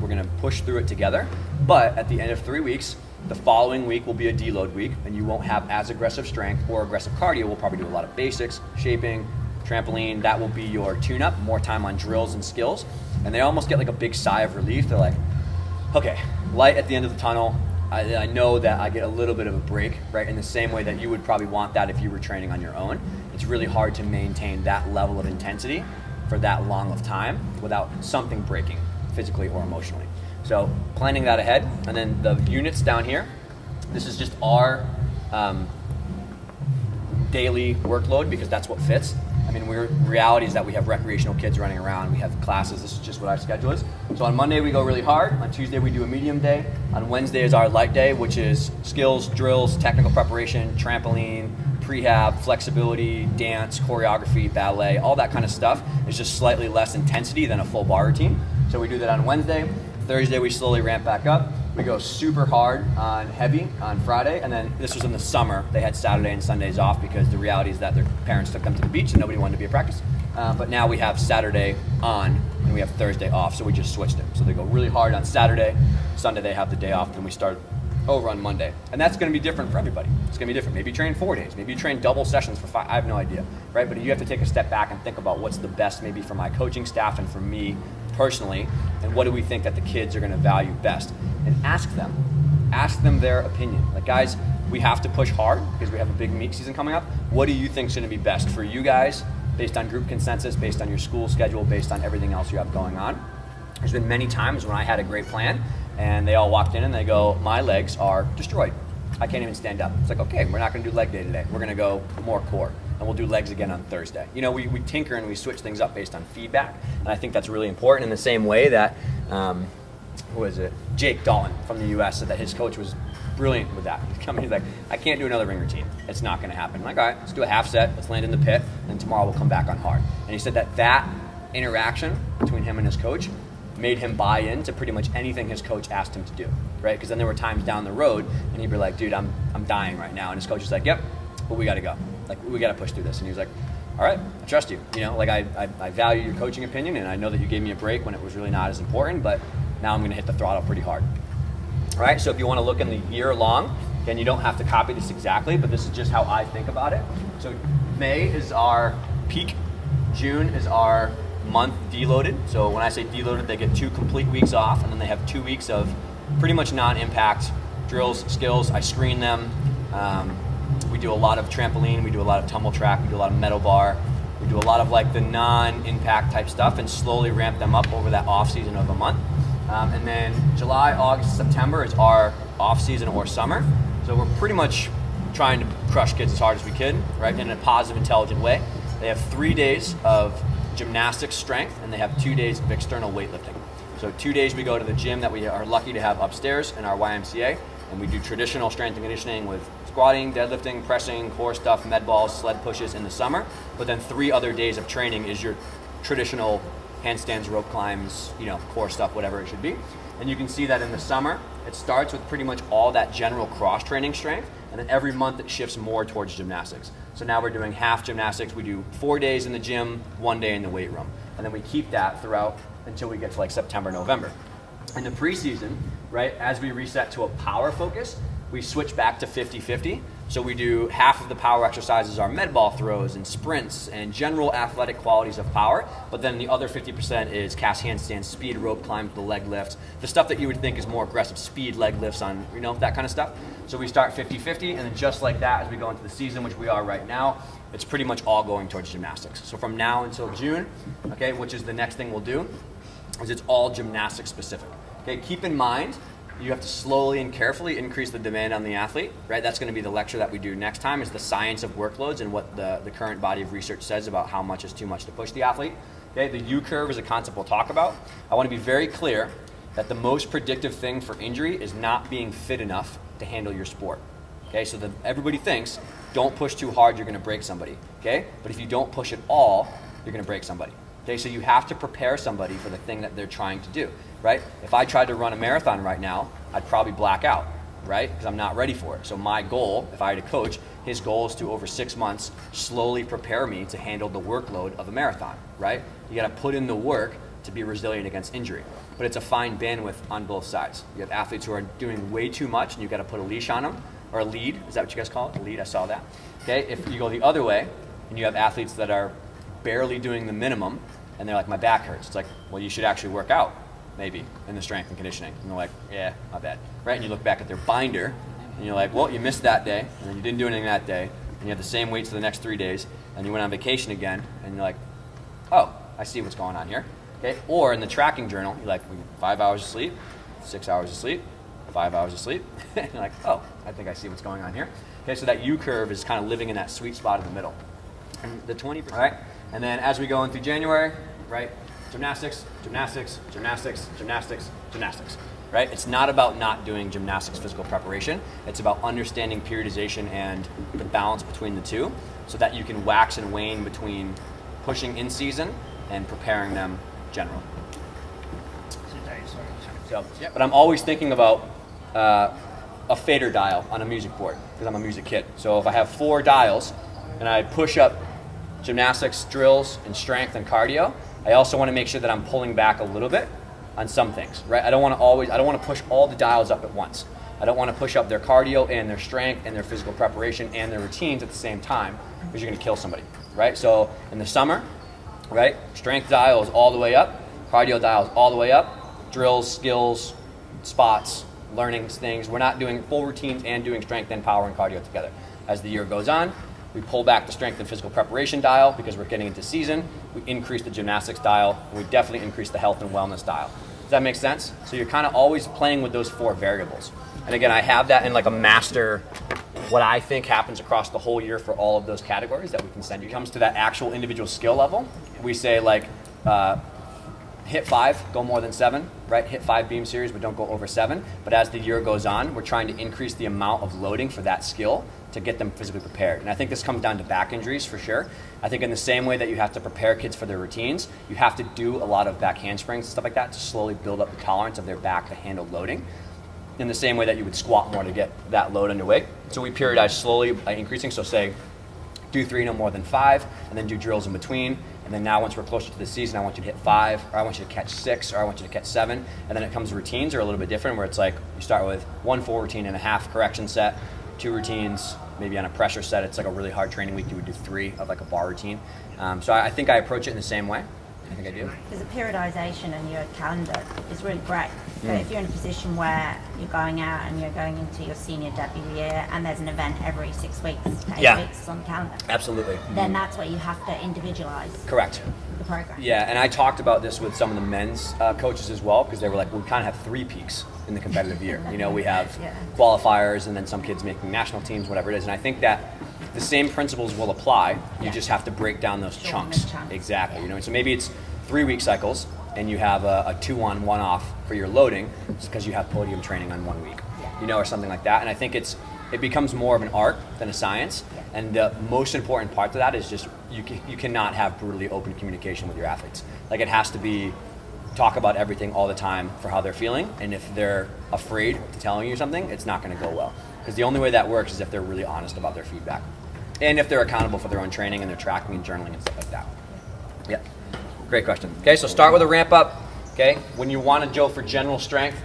going to push through it together, but at the end of 3 weeks, the following week will be a deload week, and you won't have as aggressive strength or aggressive cardio. We'll probably do a lot of basics, shaping, trampoline. That will be your tune-up, more time on drills and skills. And they almost get like a big sigh of relief. They're like, okay, light at the end of the tunnel. I know that I get a little bit of a break, right? In the same way that you would probably want that if you were training on your own. It's really hard to maintain that level of intensity for that long of time without something breaking physically or emotionally. So planning that ahead, and then the units down here, this is just our daily workload because that's what fits. I mean, reality is that we have recreational kids running around, we have classes, this is just what our schedule is. So on Monday we go really hard, on Tuesday we do a medium day, on Wednesday is our light day, which is skills, drills, technical preparation, trampoline, prehab, flexibility, dance, choreography, ballet, all that kind of stuff. It's just slightly less intensity than a full bar routine. So we do that on Wednesday. Thursday we slowly ramp back up. We go super hard on heavy on Friday, and then this was in the summer. They had Saturday and Sundays off because the reality is that their parents took them to the beach and nobody wanted to be at practice. But now we have Saturday on and we have Thursday off, so we just switched it. So they go really hard on Saturday, Sunday they have the day off, then we start over on Monday. And that's going to be different for everybody. It's going to be different. Maybe you train 4 days, maybe you train double sessions for 5, I have no idea, right? But you have to take a step back and think about what's the best maybe for my coaching staff and for me personally, and what do we think that the kids are going to value best, and ask them their opinion. Like, guys, we have to push hard because we have a big meet season coming up. What do you think is going to be best for you guys based on group consensus, based on your school schedule, based on everything else you have going on? There's been many times when I had a great plan and they all walked in and they go, my legs are destroyed, I can't even stand up. It's like, okay, we're not going to do leg day today, we're going to go more core, and we'll do legs again on Thursday. You know, we tinker and we switch things up based on feedback, and I think that's really important. In the same way that, Jake Dalton from the US said that his coach was brilliant with that. He's like, I can't do another ring routine. It's not going to happen. I'm like, all right, let's do a half set, let's land in the pit, and tomorrow we'll come back on hard. And he said that interaction between him and his coach made him buy into pretty much anything his coach asked him to do, right? Because then there were times down the road and he'd be like, dude, I'm dying right now. And his coach was like, yep, but we got to go. Like, we got to push through this. And he was like, all right, I trust you. You know, like I value your coaching opinion, and I know that you gave me a break when it was really not as important, but now I'm going to hit the throttle pretty hard. All right, so if you want to look in the year long, again, you don't have to copy this exactly, but this is just how I think about it. So May is our peak, June is our month deloaded. So when I say deloaded, they get 2 complete weeks off, and then they have 2 weeks of pretty much non-impact drills, skills. I screen them. We do a lot of trampoline, we do a lot of tumble track, we do a lot of metal bar, we do a lot of like the non-impact type stuff, and slowly ramp them up over that off season of a month. And then July, August, September is our off season or summer. So we're pretty much trying to crush kids as hard as we can, right, in a positive, intelligent way. They have 3 days of gymnastics strength, and they have 2 days of external weightlifting. So 2 days we go to the gym that we are lucky to have upstairs in our YMCA, and we do traditional strength and conditioning with squatting, deadlifting, pressing, core stuff, med balls, sled pushes in the summer. But then 3 other days of training is your traditional handstands, rope climbs, you know, core stuff, whatever it should be. And you can see that in the summer, it starts with pretty much all that general cross training strength, and then every month it shifts more towards gymnastics. So now we're doing half gymnastics. We do 4 days in the gym, 1 day in the weight room. And then we keep that throughout until we get to like September, November. In the preseason, right, as we reset to a power focus, we switch back to 50-50. So we do half of the power exercises are med ball throws and sprints and general athletic qualities of power, but then the other 50% is cast handstands, speed rope climbs, the leg lifts, the stuff that you would think is more aggressive speed leg lifts on, you know, that kind of stuff. So we start 50-50, and then just like that, as we go into the season, which we are right now, it's pretty much all going towards gymnastics. So from now until June, okay, which is the next thing we'll do, is it's all gymnastics specific. Okay, keep in mind, you have to slowly and carefully increase the demand on the athlete, right? That's going to be the lecture that we do next time, is the science of workloads and what the current body of research says about how much is too much to push the athlete. Okay, the U-curve is a concept we'll talk about. I want to be very clear that the most predictive thing for injury is not being fit enough to handle your sport. Okay, so everybody thinks don't push too hard, you're going to break somebody. Okay, but if you don't push at all, you're going to break somebody. Okay, so you have to prepare somebody for the thing that they're trying to do, right? If I tried to run a marathon right now, I'd probably black out, right? Because I'm not ready for it. So my goal, if I had a coach, his goal is to over 6 months slowly prepare me to handle the workload of a marathon, right? You got to put in the work to be resilient against injury. But it's a fine bandwidth on both sides. You have athletes who are doing way too much and you've got to put a leash on them, or a lead. Is that what you guys call it? A lead, I saw that. Okay, if you go the other way and you have athletes that are barely doing the minimum and they're like, my back hurts. It's like, well, you should actually work out maybe in the strength and conditioning. And they're like, yeah, not bad, right? And you look back at their binder and you're like, well, you missed that day and then you didn't do anything that day and you have the same weights for the next 3 days and you went on vacation again and you're like, oh, I see what's going on here. Okay? Or in the tracking journal, you're like, 5 hours of sleep, 6 hours of sleep, 5 hours of sleep. And you're like, oh, I think I see what's going on here. Okay, so that U curve is kind of living in that sweet spot in the middle. And the 20%, right? And then as we go into January, right? Gymnastics, gymnastics, gymnastics, gymnastics, gymnastics, right? It's not about not doing gymnastics physical preparation. It's about understanding periodization and the balance between the two so that you can wax and wane between pushing in season and preparing them generally. So, but I'm always thinking about a fader dial on a music board because I'm a music kid. So if I have 4 dials and I push up gymnastics, drills, and strength and cardio, I also want to make sure that I'm pulling back a little bit on some things, right? I don't want to push all the dials up at once. I don't want to push up their cardio and their strength and their physical preparation and their routines at the same time because you're going to kill somebody, right? So in the summer, right, strength dial is all the way up, cardio dial is all the way up, drills, skills, spots, learning things. We're not doing full routines and doing strength and power and cardio together. As the year goes on, we pull back the strength and physical preparation dial because we're getting into season. We increase the gymnastics dial, and we definitely increase the health and wellness dial. Does that make sense? So you're kind of always playing with those 4 variables. And again, I have that in like a master, what I think happens across the whole year for all of those categories that we can send you. When it comes to that actual individual skill level, we say like, hit 5, go more than 7, right? Hit 5 beam series, but don't go over 7. But as the year goes on, we're trying to increase the amount of loading for that skill to get them physically prepared. And I think this comes down to back injuries for sure. I think in the same way that you have to prepare kids for their routines, you have to do a lot of back handsprings and stuff like that to slowly build up the tolerance of their back to handle loading. In the same way that you would squat more to get that load under weight. So we periodize slowly by increasing. So say, do 3 no more than 5, and then do drills in between. And then now once we're closer to the season, I want you to hit 5, or I want you to catch 6, or I want you to catch 7. And then it comes to routines are a little bit different where it's like you start with 1 full routine and a half correction set, 2 routines, maybe on a pressure set. It's like a really hard training week. You would do 3 of like a bar routine. So I think I approach it in the same way. I think I do. Because the periodization in your calendar is really great. So if you're in a position where you're going out and you're going into your senior debut year and there's an event every 6 weeks, 8 weeks on the calendar. Absolutely. Then that's where you have to individualize. Correct. The program. Yeah, and I talked about this with some of the men's coaches as well because they were like, we kind of have 3 peaks in the competitive year. You know, we have qualifiers and then some kids making national teams, whatever it is. And I think that the same principles will apply. You just have to break down those chunks. Exactly. Yeah. You know, so maybe it's 3-week cycles and you have a 2-on, 1-off for your loading because you have podium training on 1 week, you know, or something like that. And I think it becomes more of an art than a science. And the most important part to that is just you cannot have brutally open communication with your athletes. Like it has to be talk about everything all the time for how they're feeling. And if they're afraid of telling you something, it's not going to go well. Because the only way that works is if they're really honest about their feedback. And if they're accountable for their own training and their tracking and journaling and stuff like that. Yeah, great question. Okay, so start with a ramp up. Okay, when you want to go for general strength,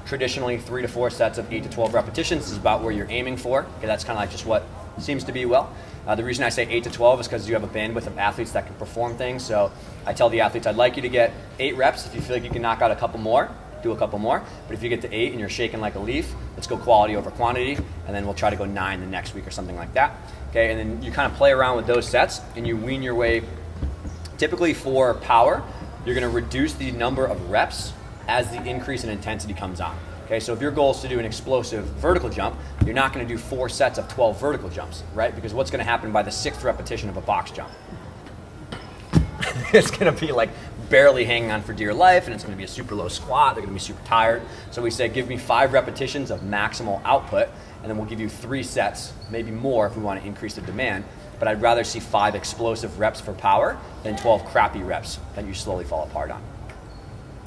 traditionally 3 to 4 sets of 8 to 12 repetitions is about where you're aiming for. Okay, that's kind of like just what seems to be well. The reason I say 8 to 12 is because you have a bandwidth of athletes that can perform things. So I tell the athletes, I'd like you to get 8 reps. If you feel like you can knock out a couple more, do a couple more. But if you get to 8 and you're shaking like a leaf, let's go quality over quantity, and then we'll try to go 9 the next week or something like that. Okay, and then you kind of play around with those sets, and you wean your way. Typically for power, you're going to reduce the number of reps as the increase in intensity comes on. Okay, so if your goal is to do an explosive vertical jump, you're not going to do 4 sets of 12 vertical jumps, right? Because what's going to happen by the 6th repetition of a box jump? It's going to be like barely hanging on for dear life, and it's going to be a super low squat. They're going to be super tired. So we say, give me 5 repetitions of maximal output, and then we'll give you 3 sets, maybe more if we want to increase the demand. But I'd rather see 5 explosive reps for power than 12 crappy reps that you slowly fall apart on.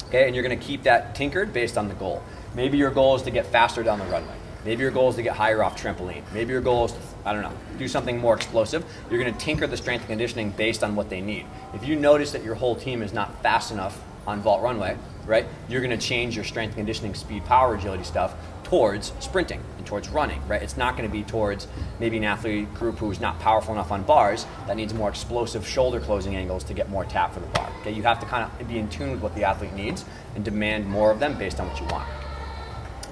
Okay, and you're going to keep that tinkered based on the goal. Maybe your goal is to get faster down the runway. Maybe your goal is to get higher off trampoline. Maybe your goal is to, I don't know, do something more explosive. You're going to tinker the strength and conditioning based on what they need. If you notice that your whole team is not fast enough on vault runway, right, you're going to change your strength and conditioning, speed, power, agility stuff towards sprinting and towards running, right? It's not going to be towards maybe an athlete group who's not powerful enough on bars that needs more explosive shoulder closing angles to get more tap for the bar. Okay, you have to kind of be in tune with what the athlete needs and demand more of them based on what you want.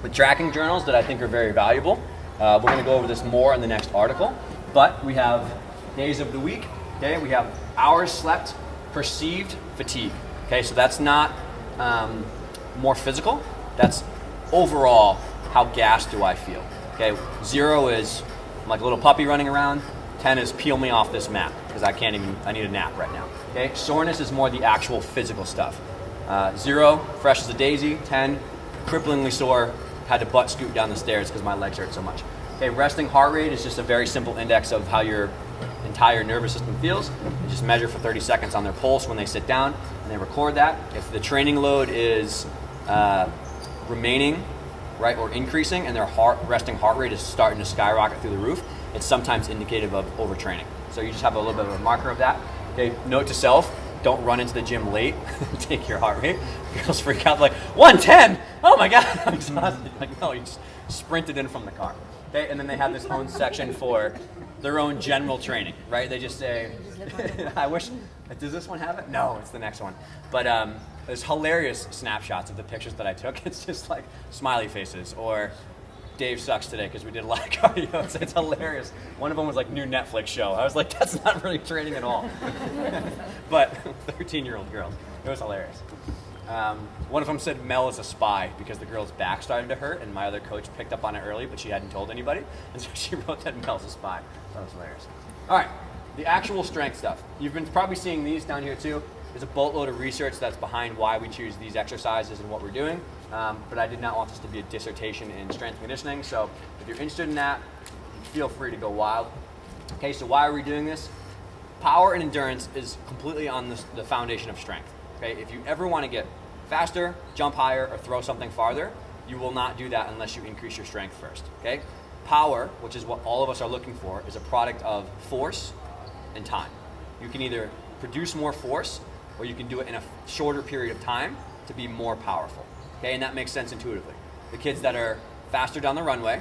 The tracking journals that I think are very valuable, we're going to go over this more in the next article, but we have days of the week, okay? We have hours slept, perceived fatigue, okay? So that's not more physical, that's overall how gassed do I feel, okay? 0 is I'm like a little puppy running around, 10 is peel me off this mat because I need a nap right now, okay? Soreness is more the actual physical stuff. 0, fresh as a daisy, 10, cripplingly sore, had to butt scoot down the stairs because my legs hurt so much. Okay, resting heart rate is just a very simple index of how your entire nervous system feels. You just measure for 30 seconds on their pulse when they sit down, and they record that. If the training load is remaining, right, or increasing, and their resting heart rate is starting to skyrocket through the roof, it's sometimes indicative of overtraining. So you just have a little bit of a marker of that. Okay, note to self, don't run into the gym late, take your heart rate. Girls freak out like, 110, oh my God, I'm exhausted. Like, no, you just sprinted in from the car. Okay, and then they have this own section for their own general training, right? They just say, I wish, does this one have it? No, it's the next one. But there's hilarious snapshots of the pictures that I took. It's just like smiley faces or Dave sucks today because we did a lot of cardio. It's hilarious. One of them was like new Netflix show. I was like, that's not really training at all. But 13-year-old girls. It was hilarious. One of them said Mel is a spy because the girl's back started to hurt and my other coach picked up on it early, but she hadn't told anybody. And so she wrote that Mel's a spy. That was hilarious. All right, the actual strength stuff. You've been probably seeing these down here too. There's a boatload of research that's behind why we choose these exercises and what we're doing. But I did not want this to be a dissertation in strength and conditioning. So if you're interested in that, feel free to go wild. Okay, so why are we doing this? Power and endurance is completely on the foundation of strength. Okay, if you ever want to get faster, jump higher, or throw something farther, you will not do that unless you increase your strength first. Okay, power, which is what all of us are looking for, is a product of force and time. You can either produce more force or you can do it in a shorter period of time to be more powerful. Okay, and that makes sense intuitively. The kids that are faster down the runway,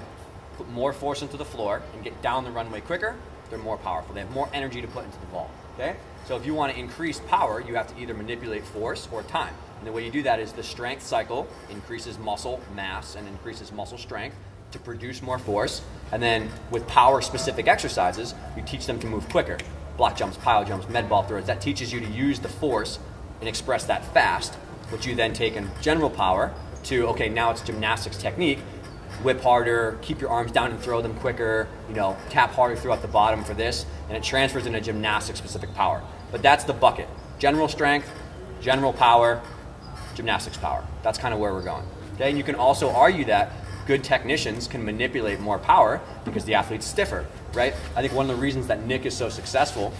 put more force into the floor and get down the runway quicker, they're more powerful. They have more energy to put into the vault. Okay? So if you want to increase power, you have to either manipulate force or time. And the way you do that is the strength cycle increases muscle mass and increases muscle strength to produce more force. And then with power specific exercises, you teach them to move quicker. Block jumps, pile jumps, med ball throws. That teaches you to use the force and express that fast, which you then take in general power to, okay, now it's gymnastics technique. Whip harder, keep your arms down and throw them quicker, tap harder throughout the bottom for this, and it transfers into gymnastics specific power. But that's the bucket. General strength, general power, gymnastics power. That's kind of where we're going. Okay, and you can also argue that good technicians can manipulate more power because the athlete's stiffer, right? I think one of the reasons that Nick is so successful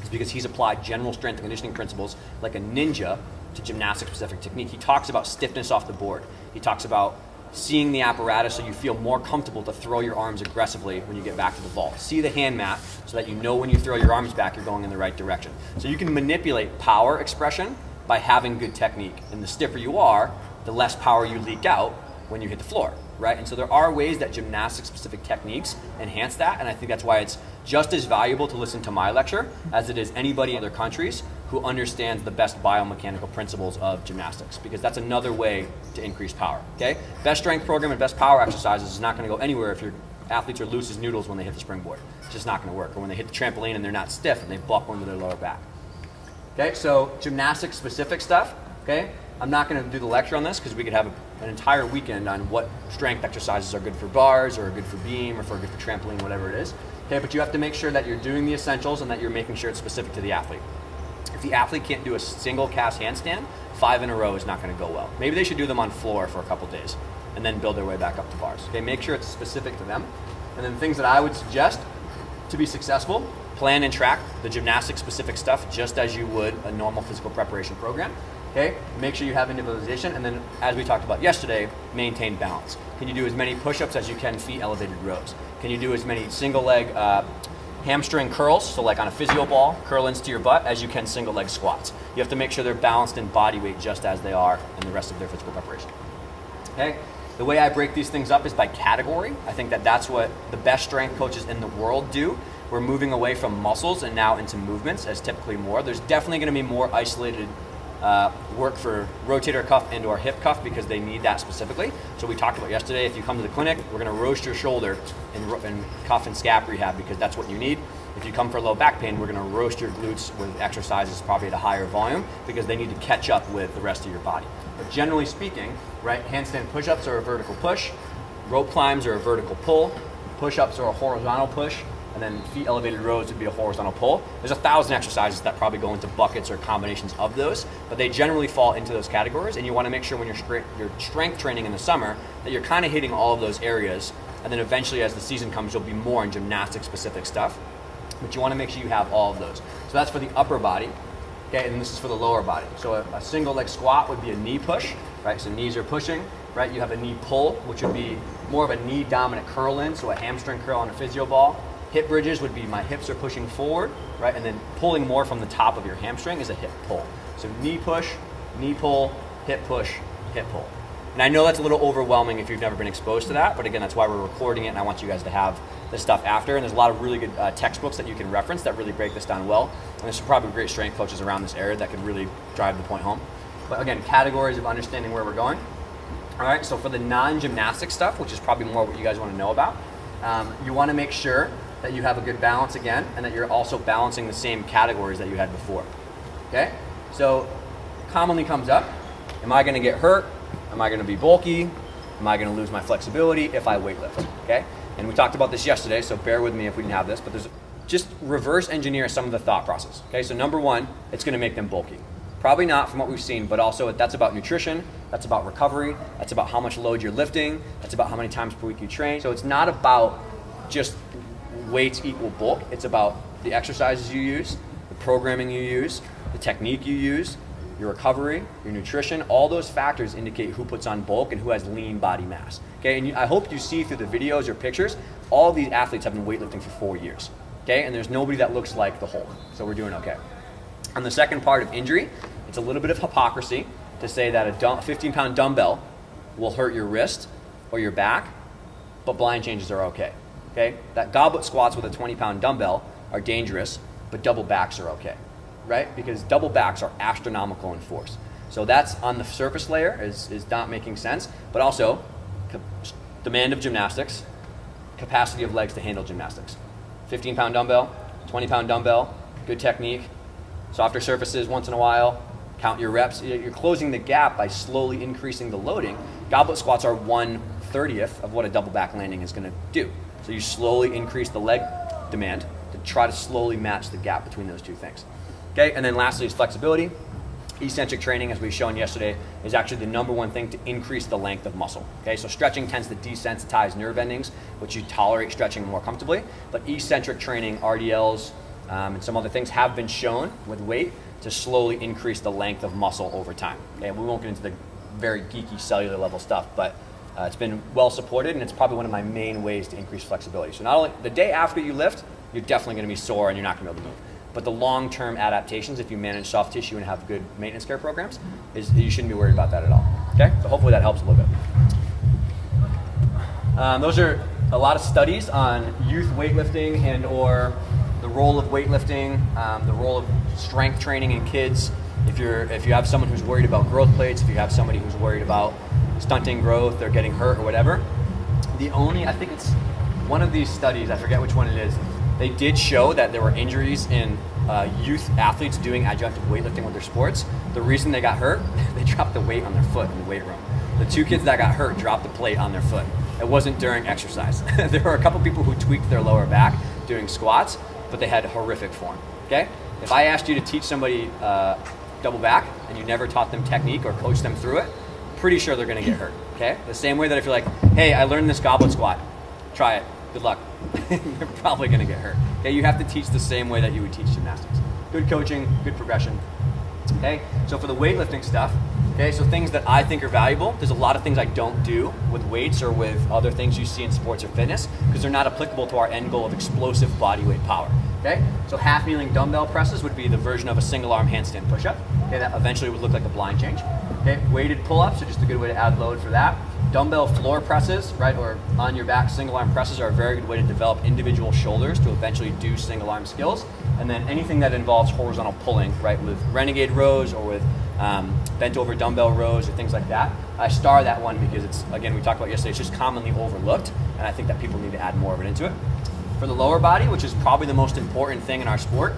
is because he's applied general strength and conditioning principles like a ninja to gymnastics specific technique. He talks about stiffness off the board. He talks about seeing the apparatus so you feel more comfortable to throw your arms aggressively when you get back to the vault. See the hand mat so that you know when you throw your arms back, you're going in the right direction. So you can manipulate power expression by having good technique. And the stiffer you are, the less power you leak out when you hit the floor, right? And so there are ways that gymnastics-specific techniques enhance that, and I think that's why it's just as valuable to listen to my lecture as it is anybody in other countries who understands the best biomechanical principles of gymnastics, because that's another way to increase power, okay? Best strength program and best power exercises is not gonna go anywhere if your athletes are loose as noodles when they hit the springboard. It's just not gonna work. Or when they hit the trampoline and they're not stiff and they buckle into their lower back. Okay, so gymnastics specific stuff, okay? I'm not gonna do the lecture on this because we could have an entire weekend on what strength exercises are good for bars or are good for beam or good for trampoline, whatever it is. Okay, but you have to make sure that you're doing the essentials and that you're making sure it's specific to the athlete. If the athlete can't do a single cast handstand, 5 in a row is not gonna go well. Maybe they should do them on floor for a couple days. and then build their way back up to bars. Okay, make sure it's specific to them. And then things that I would suggest to be successful: plan and track the gymnastic specific stuff just as you would a normal physical preparation program. Okay, make sure you have individualization, and then, as we talked about yesterday, maintain balance. Can you do as many push-ups as you can feet elevated rows? Can you do as many single leg hamstring curls, so like on a physio ball, curl ins to your butt, as you can single leg squats? You have to make sure they're balanced in body weight just as they are in the rest of their physical preparation. Okay, the way I break these things up is by category. I think that that's what the best strength coaches in the world do. We're moving away from muscles and now into movements as typically more. There's definitely going to be more isolated work for rotator cuff and or hip cuff because they need that specifically. So we talked about yesterday, if you come to the clinic, we're going to roast your shoulder in cuff and scap rehab because that's what you need. If you come for low back pain, we're going to roast your glutes with exercises probably at a higher volume because they need to catch up with the rest of your body. But generally speaking, right, handstand push-ups are a vertical push, rope climbs are a vertical pull, push-ups are a horizontal push, and then feet elevated rows would be a horizontal pull. There's 1,000 exercises that probably go into buckets or combinations of those, but they generally fall into those categories, and you want to make sure when you're strength training in the summer that you're kind of hitting all of those areas, and then eventually as the season comes, you'll be more in gymnastic specific stuff, but you want to make sure you have all of those. So that's for the upper body, okay, and this is for the lower body. So a single leg squat would be a knee push, right? So knees are pushing, right? You have a knee pull, which would be more of a knee dominant curl in, so a hamstring curl on a physio ball. Hip bridges would be my hips are pushing forward, right? And then pulling more from the top of your hamstring is a hip pull. So knee push, knee pull, hip push, hip pull. And I know that's a little overwhelming if you've never been exposed to that, but again, that's why we're recording it, and I want you guys to have this stuff after. And there's a lot of really good textbooks that you can reference that really break this down well. And there's probably great strength coaches around this area that could really drive the point home. But again, categories of understanding where we're going. All right, so for the non-gymnastic stuff, which is probably more what you guys want to know about, you want to make sure that you have a good balance again, and that you're also balancing the same categories that you had before. Okay? So commonly comes up, am I going to get hurt? Am I going to be bulky? Am I going to lose my flexibility if I weightlift? Okay? And we talked about this yesterday, so bear with me if we didn't have this, but there's just reverse engineer some of the thought process. Okay? So number one, it's going to make them bulky. Probably not from what we've seen, but also that's about nutrition, that's about recovery, that's about how much load you're lifting, that's about how many times per week you train. So it's not about just weights equal bulk. It's about the exercises you use, the programming you use, the technique you use, your recovery, your nutrition. All those factors indicate who puts on bulk and who has lean body mass. Okay, and I hope you see through the videos or pictures, all of these athletes have been weightlifting for 4 years. Okay, and there's nobody that looks like the Hulk, so we're doing okay. On the second part of injury, it's a little bit of hypocrisy to say that a 15-pound dumbbell will hurt your wrist or your back, but blind changes are okay. Okay, that goblet squats with a 20-pound dumbbell are dangerous, but double backs are okay, right? Because double backs are astronomical in force. So that's on the surface layer is not making sense, but also demand of gymnastics, capacity of legs to handle gymnastics. 15-pound dumbbell, 20-pound dumbbell, good technique, softer surfaces once in a while, count your reps. You're closing the gap by slowly increasing the loading. Goblet squats are 1/30th of what a double back landing is going to do. So you slowly increase the leg demand to try to slowly match the gap between those two things. Okay, and then lastly is flexibility. Eccentric training, as we've shown yesterday, is actually the number one thing to increase the length of muscle. Okay, so stretching tends to desensitize nerve endings, which you tolerate stretching more comfortably. But eccentric training, RDLs, and some other things have been shown with weight to slowly increase the length of muscle over time. Okay, we won't get into the very geeky cellular level stuff, but it's been well supported, and it's probably one of my main ways to increase flexibility. So not only the day after you lift, you're definitely going to be sore and you're not going to be able to move. But the long-term adaptations, if you manage soft tissue and have good maintenance care programs, you shouldn't be worried about that at all. Okay? So hopefully that helps a little bit. Those are a lot of studies on youth weightlifting and or the role of weightlifting, the role of strength training in kids. If you have someone who's worried about growth plates, if you have somebody who's worried about stunting growth or getting hurt or whatever, I think it's one of these studies, I forget which one it is, they did show that there were injuries in youth athletes doing adjunctive weightlifting with their sports. The reason they got hurt, they dropped the weight on their foot in the weight room. The 2 kids that got hurt dropped the plate on their foot. It wasn't during exercise. There were a couple people who tweaked their lower back doing squats, but they had horrific form. Okay? If I asked you to teach somebody double back and you never taught them technique or coached them through it, pretty sure they're going to get hurt. Okay, the same way that if you're like, hey, I learned this goblet squat, try it, good luck, you're probably going to get hurt. Okay, you have to teach the same way that you would teach gymnastics. Good coaching, good progression. Okay, so for the weightlifting stuff, okay, so things that I think are valuable, there's a lot of things I don't do with weights or with other things you see in sports or fitness because they're not applicable to our end goal of explosive body weight power. Okay, so half kneeling dumbbell presses would be the version of a single arm handstand push-up. Okay, that eventually would look like a blind change. Okay, weighted pull-ups are just a good way to add load for that. Dumbbell floor presses, right, or on your back single arm presses are a very good way to develop individual shoulders to eventually do single arm skills. And then anything that involves horizontal pulling, right, with renegade rows or with bent over dumbbell rows or things like that. I star that one because it's, again, we talked about yesterday, it's just commonly overlooked, and I think that people need to add more of it into it. For the lower body, which is probably the most important thing in our sport,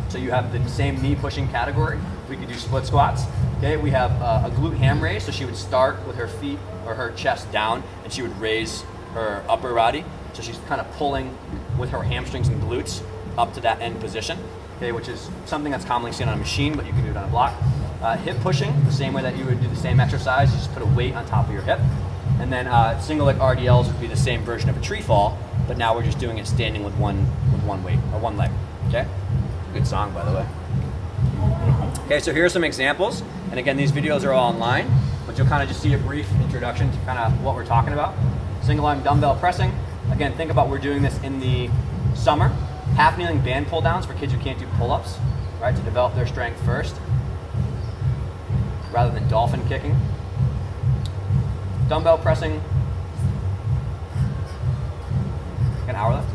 so you have the same knee pushing category. We could do split squats. Okay, we have a glute ham raise, so she would start with her feet or her chest down, and she would raise her upper body. So she's kind of pulling with her hamstrings and glutes up to that end position. Okay, which is something that's commonly seen on a machine, but you can do it on a block. Hip pushing, the same way that you would do the same exercise, you just put a weight on top of your hip. And then single leg RDLs would be the same version of a tree fall, but now we're just doing it standing with one weight or one leg. Okay, good song by the way. Okay, so here are some examples, and again, these videos are all online, but you'll kind of just see a brief introduction to kind of what we're talking about. Single arm dumbbell pressing. Again, think about we're doing this in the summer. Half kneeling band pull downs for kids who can't do pull-ups, right, to develop their strength first, rather than dolphin kicking. Dumbbell pressing. An hour left.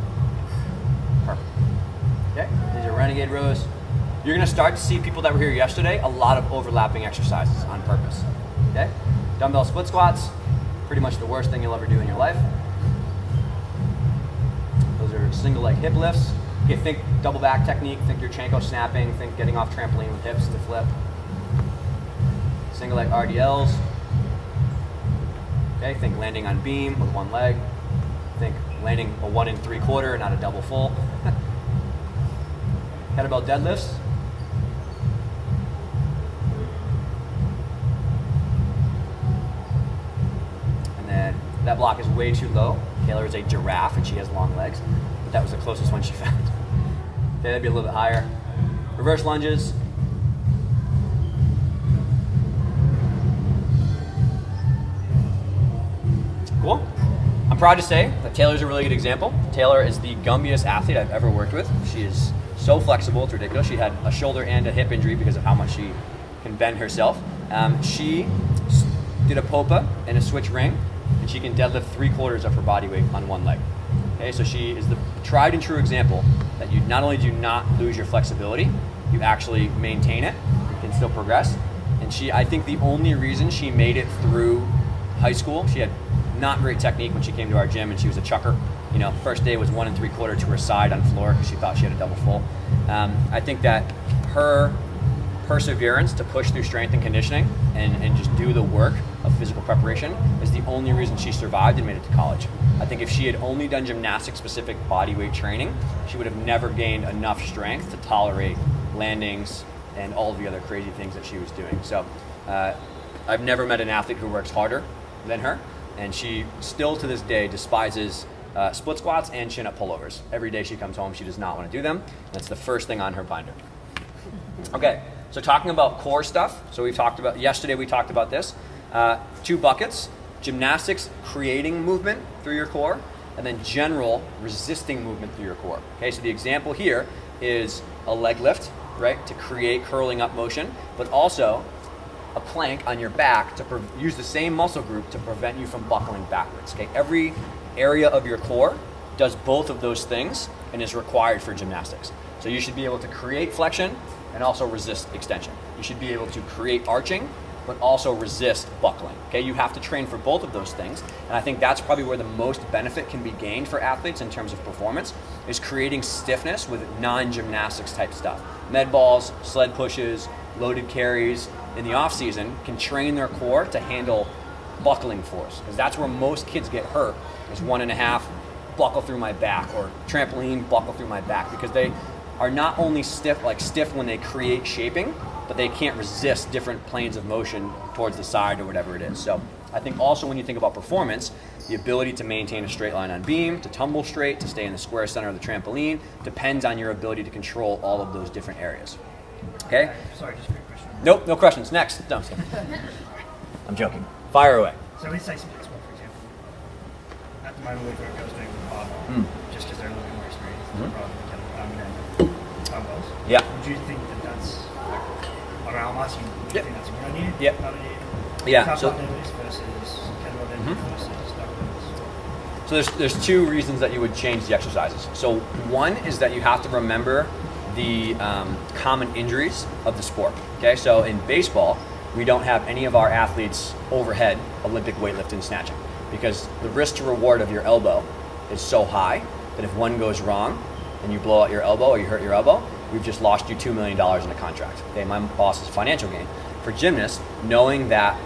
Perfect. Okay, these are renegade rows. You're going to start to see people that were here yesterday, a lot of overlapping exercises on purpose. Okay, dumbbell split squats, pretty much the worst thing you'll ever do in your life. Those are single leg hip lifts. Okay, think double back technique, think your Chanko snapping, think getting off trampoline with hips to flip. Single leg RDLs. Okay, think landing on beam with one leg. Think landing a 1 3/4, not a double full. Kettlebell deadlifts. And then that block is way too low. Taylor is a giraffe and she has long legs, but that was the closest one she found. Okay, that'd be a little bit higher. Reverse lunges. Cool. I'm proud to say that Taylor's a really good example. Taylor is the gummiest athlete I've ever worked with. She is so flexible, it's ridiculous. She had a shoulder and a hip injury because of how much she can bend herself. She did a POPA and a switch ring, and she can deadlift 3/4 of her body weight on one leg. Okay, so she is the tried and true example that you not only do not lose your flexibility, you actually maintain it, you can still progress. And I think the only reason she made it through high school, she had not great technique when she came to our gym and she was a chucker. You know, first day was 1 3/4 to her side on floor because she thought she had a double full. I think that her perseverance to push through strength and conditioning and just do the work of physical preparation is the only reason she survived and made it to college. I think if she had only done gymnastic specific body weight training, she would have never gained enough strength to tolerate landings and all of the other crazy things that she was doing. So I've never met an athlete who works harder than her, and she still to this day despises split squats and chin-up pullovers. Every day she comes home, she does not want to do them. That's the first thing on her binder. Okay, so talking about core stuff. So yesterday we talked about this. 2 buckets, gymnastics creating movement through your core, and then general resisting movement through your core. Okay, so the example here is a leg lift, right, to create curling up motion, but also a plank on your back to use the same muscle group to prevent you from buckling backwards. Okay, every area of your core does both of those things and is required for gymnastics. So you should be able to create flexion and also resist extension. You should be able to create arching but also resist buckling. Okay, you have to train for both of those things, and I think that's probably where the most benefit can be gained for athletes in terms of performance, is creating stiffness with non-gymnastics type stuff. Med balls, sled pushes, loaded carries in the off season can train their core to handle buckling force, because that's where most kids get hurt, is 1.5 buckle through my back, or trampoline buckle through my back, because they are not only stiff when they create shaping, but they can't resist different planes of motion towards the side or whatever it is. So I think also when you think about performance, the ability to maintain a straight line on beam, to tumble straight, to stay in the square center of the trampoline, depends on your ability to control all of those different areas. Okay? Sorry, just a quick question. Nope, no questions. Next. No, I'm joking. Fire away. So let's say split squat, for example. At the moment, we've got girls doing with barbell, just because they're a little bit more experienced rather than dumbbells. Yeah. Would you think that that's, like, I'm asking, do you think that's a good idea? Yep. Bad idea? Yeah. So versus kettlebell deadlift versus dumbbells. So there's two reasons that you would change the exercises. So one is that you have to remember the common injuries of the sport. Okay, so in baseball, we don't have any of our athletes overhead Olympic weightlifting and snatching because the risk to reward of your elbow is so high that if one goes wrong and you blow out your elbow or you hurt your elbow, we've just lost you $2 million in a contract. Okay, my boss is financial gain. For gymnasts, knowing that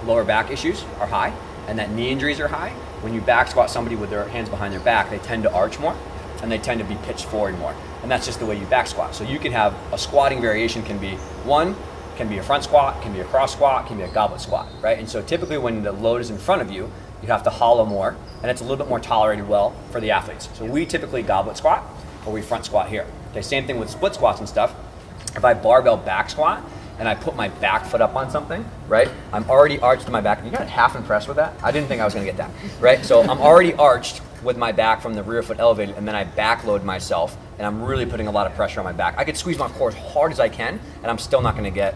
lower back issues are high and that knee injuries are high, when you back squat somebody with their hands behind their back, they tend to arch more and they tend to be pitched forward more. And that's just the way you back squat. So you can have a squatting variation can be a front squat, can be a cross squat, can be a goblet squat, right? And so typically when the load is in front of you, you have to hollow more and it's a little bit more tolerated well for the athletes. So we typically goblet squat or we front squat here. Okay, same thing with split squats and stuff. If I barbell back squat and I put my back foot up on something, right? I'm already arched to my back. You got half impressed with that? I didn't think I was gonna get that, right? So I'm already arched with my back from the rear foot elevated and then I backload myself and I'm really putting a lot of pressure on my back. I could squeeze my core as hard as I can and I'm still not gonna get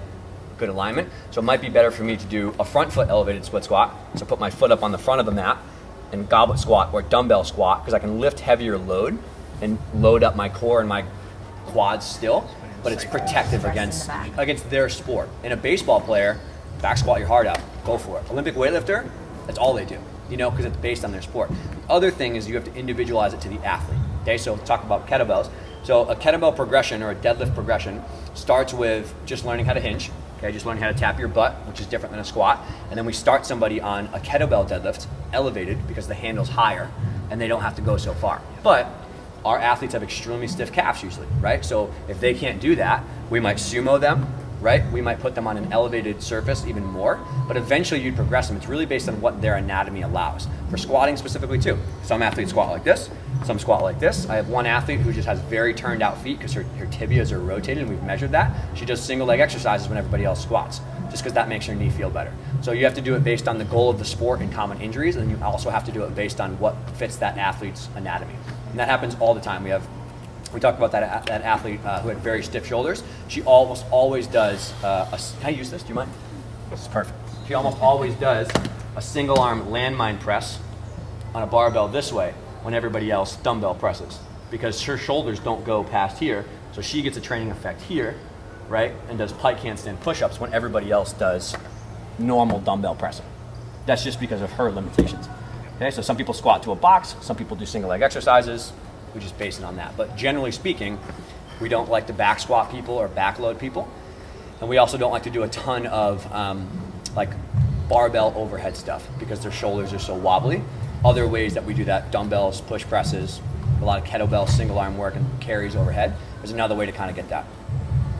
good alignment. So it might be better for me to do a front foot elevated split squat. So put my foot up on the front of the mat and goblet squat or dumbbell squat because I can lift heavier load and load up my core and my quads still, but it's protective against their sport. In a baseball player, back squat your heart out, go for it. Olympic weightlifter, that's all they do, because it's based on their sport. The other thing is you have to individualize it to the athlete. Okay, so talk about kettlebells. So a kettlebell progression or a deadlift progression starts with just learning how to hinge. Okay, just learning how to tap your butt, which is different than a squat. And then we start somebody on a kettlebell deadlift, elevated because the handle's higher and they don't have to go so far. But our athletes have extremely stiff calves usually, right? So if they can't do that, we might sumo them, right? We might put them on an elevated surface even more, but eventually you'd progress them. It's really based on what their anatomy allows. For squatting specifically too. Some athletes squat like this, some squat like this. I have one athlete who just has very turned out feet because her tibias are rotated and we've measured that. She does single leg exercises when everybody else squats, just because that makes her knee feel better. So you have to do it based on the goal of the sport and common injuries, and then you also have to do it based on what fits that athlete's anatomy. And that happens all the time. We talked about that athlete who had very stiff shoulders. She almost always does, can I use this? Do you mind? This is perfect. She almost always does a single arm landmine press on a barbell this way when everybody else dumbbell presses, because her shoulders don't go past here. So she gets a training effect here, right? And does pike handstand push-ups when everybody else does normal dumbbell pressing. That's just because of her limitations. Okay, so some people squat to a box, some people do single leg exercises. We just base it on that. But generally speaking, we don't like to back squat people or backload people. And we also don't like to do a ton of like barbell overhead stuff because their shoulders are so wobbly. Other ways that we do that, dumbbells, push presses, a lot of kettlebell single arm work and carries overhead is another way to kind of get that.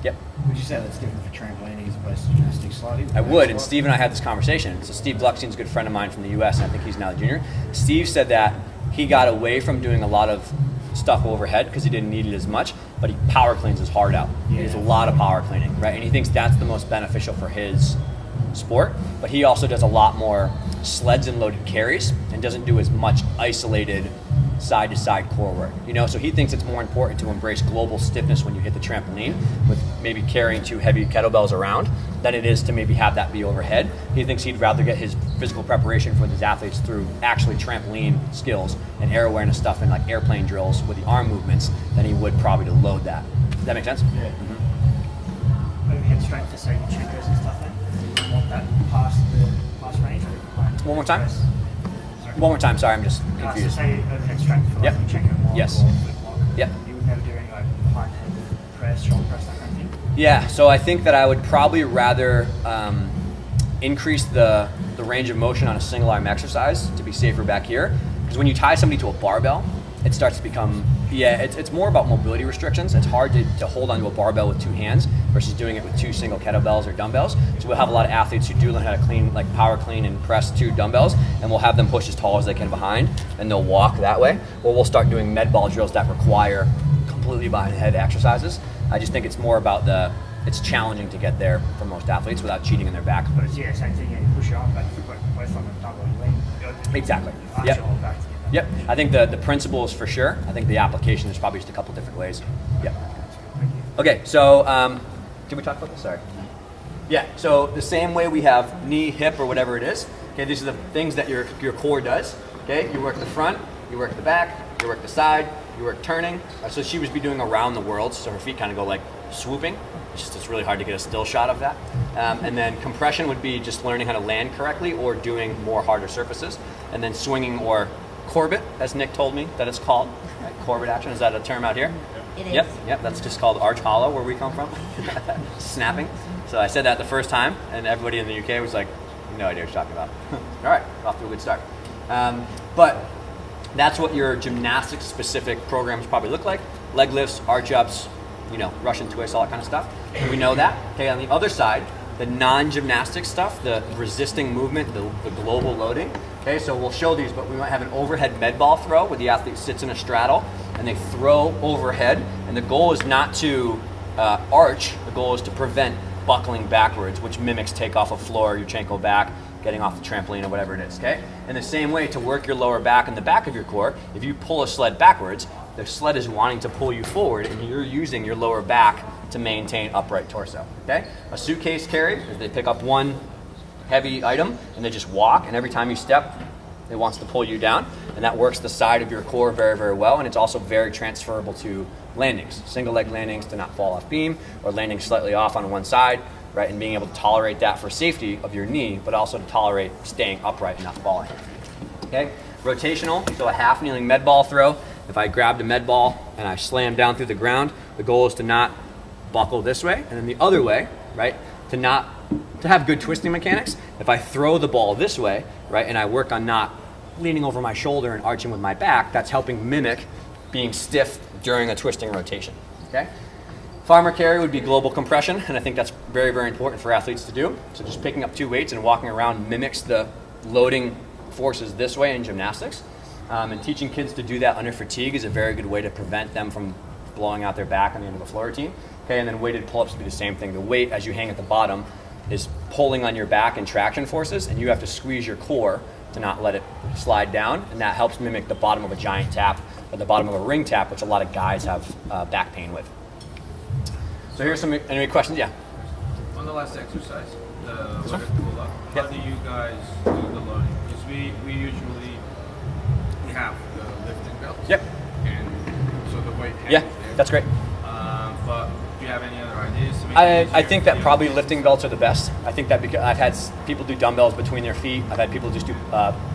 Yep. Would you say that's different for trampolining as opposed to gymnastics slightly? I would, and Steve and I had this conversation. So Steve Gluckstein's a good friend of mine from the US, and I think he's now a junior. Steve said that he got away from doing a lot of stuff overhead because he didn't need it as much, but he power cleans his heart out. He does a lot of power cleaning, right? And he thinks that's the most beneficial for his sport, but he also does a lot more sleds and loaded carries and doesn't do as much isolated side-to-side core work, so he thinks it's more important to embrace global stiffness when you hit the trampoline with maybe carrying 2 heavy kettlebells around than it is to maybe have that be overhead. He thinks he'd rather get his physical preparation for his athletes through actually trampoline skills and air awareness stuff and like airplane drills with the arm movements than he would probably to load that. Does that make sense? Yeah. Mm-hmm. Overhead strength for say checkers and stuff then? You want that past range or behind? One more time? One more time, sorry, I'm just confused. So say overhead strength for like a checker block or flip block. Yep. You would never do any like behind head press, shoulder press, that kind of thing? Yeah, so I think that I would probably rather increase the range of motion on a single arm exercise to be safer back here. Because when you tie somebody to a barbell, it starts to become, it's more about mobility restrictions. It's hard to hold onto a barbell with 2 hands versus doing it with 2 single kettlebells or dumbbells. So we'll have a lot of athletes who do learn how to clean, like power clean and press 2 dumbbells, and we'll have them push as tall as they can behind, and they'll walk that way. Or we'll start doing med ball drills that require completely behind head exercises. I just think it's more about it's challenging to get there for most athletes without cheating in their back. But it's, yeah, same thing. Yeah, you push it on, but you've got both on the double and lean. Exactly. Arch Yep. your whole back together. Yep. I think the principle is for sure. I think the application is probably just a couple different ways. Yep. Okay, so did we talk about this? Sorry. Yeah, so the same way we have knee, hip, or whatever it is. Okay, these are the things that your core does. Okay, you work the front, you work the back, you work the side, you work turning. So she would be doing around the world, so her feet kind of go like swooping. It's really hard to get a still shot of that. And then compression would be just learning how to land correctly or doing more harder surfaces. And then swinging or Corbett, as Nick told me that it's called. Right? Corbett action, is that a term out here? It is. Yep, that's just called arch hollow where we come from. Snapping. So I said that the first time, and everybody in the UK was like, no idea what you're talking about. All right, off to a good start. But that's what your gymnastics specific programs probably look like. Leg lifts, arch ups, Russian twists, all that kind of stuff. And we know that. Okay, on the other side, the non-gymnastic stuff, the resisting movement, the global loading. Okay, so we'll show these, but we might have an overhead med ball throw where the athlete sits in a straddle and they throw overhead. And the goal is not to arch, the goal is to prevent buckling backwards, which mimics takeoff of floor, Yurchenko back, getting off the trampoline or whatever it is, okay? In the same way, to work your lower back and the back of your core, if you pull a sled backwards, the sled is wanting to pull you forward and you're using your lower back to maintain upright torso, okay? A suitcase carry is they pick up one heavy item and they just walk, and every time you step, it wants to pull you down, and that works the side of your core very, very well, and it's also very transferable to landings, single leg landings to not fall off beam, or landing slightly off on one side, right, and being able to tolerate that for safety of your knee, but also to tolerate staying upright and not falling. Okay, rotational, so a half kneeling med ball throw. If I grabbed a med ball and I slam down through the ground, the goal is to not buckle this way, and then the other way, right, to have good twisting mechanics. If I throw the ball this way, right, and I work on not leaning over my shoulder and arching with my back, that's helping mimic being stiff during a twisting rotation, okay? Farmer carry would be global compression, and I think that's very, very important for athletes to do. So just picking up 2 weights and walking around mimics the loading forces this way in gymnastics. And teaching kids to do that under fatigue is a very good way to prevent them from blowing out their back on the end of a floor routine. Okay, and then weighted pull-ups would be the same thing. The weight, as you hang at the bottom, is pulling on your back and traction forces, and you have to squeeze your core to not let it slide down, and that helps mimic the bottom of a giant tap or the bottom of a ring tap, which a lot of guys have back pain with. So here's any questions? Yeah. On the last exercise, the one? weighted pull-up, how Yep. do you guys do the loading? Because we usually have the lifting belt. Yep. And so the weight hangs Yeah, there. that's great. But do you have any other ideas to make I it easier think for that the probably athletes? lifting belts are the best. I think that because I've had people do dumbbells between their feet. I've had people just do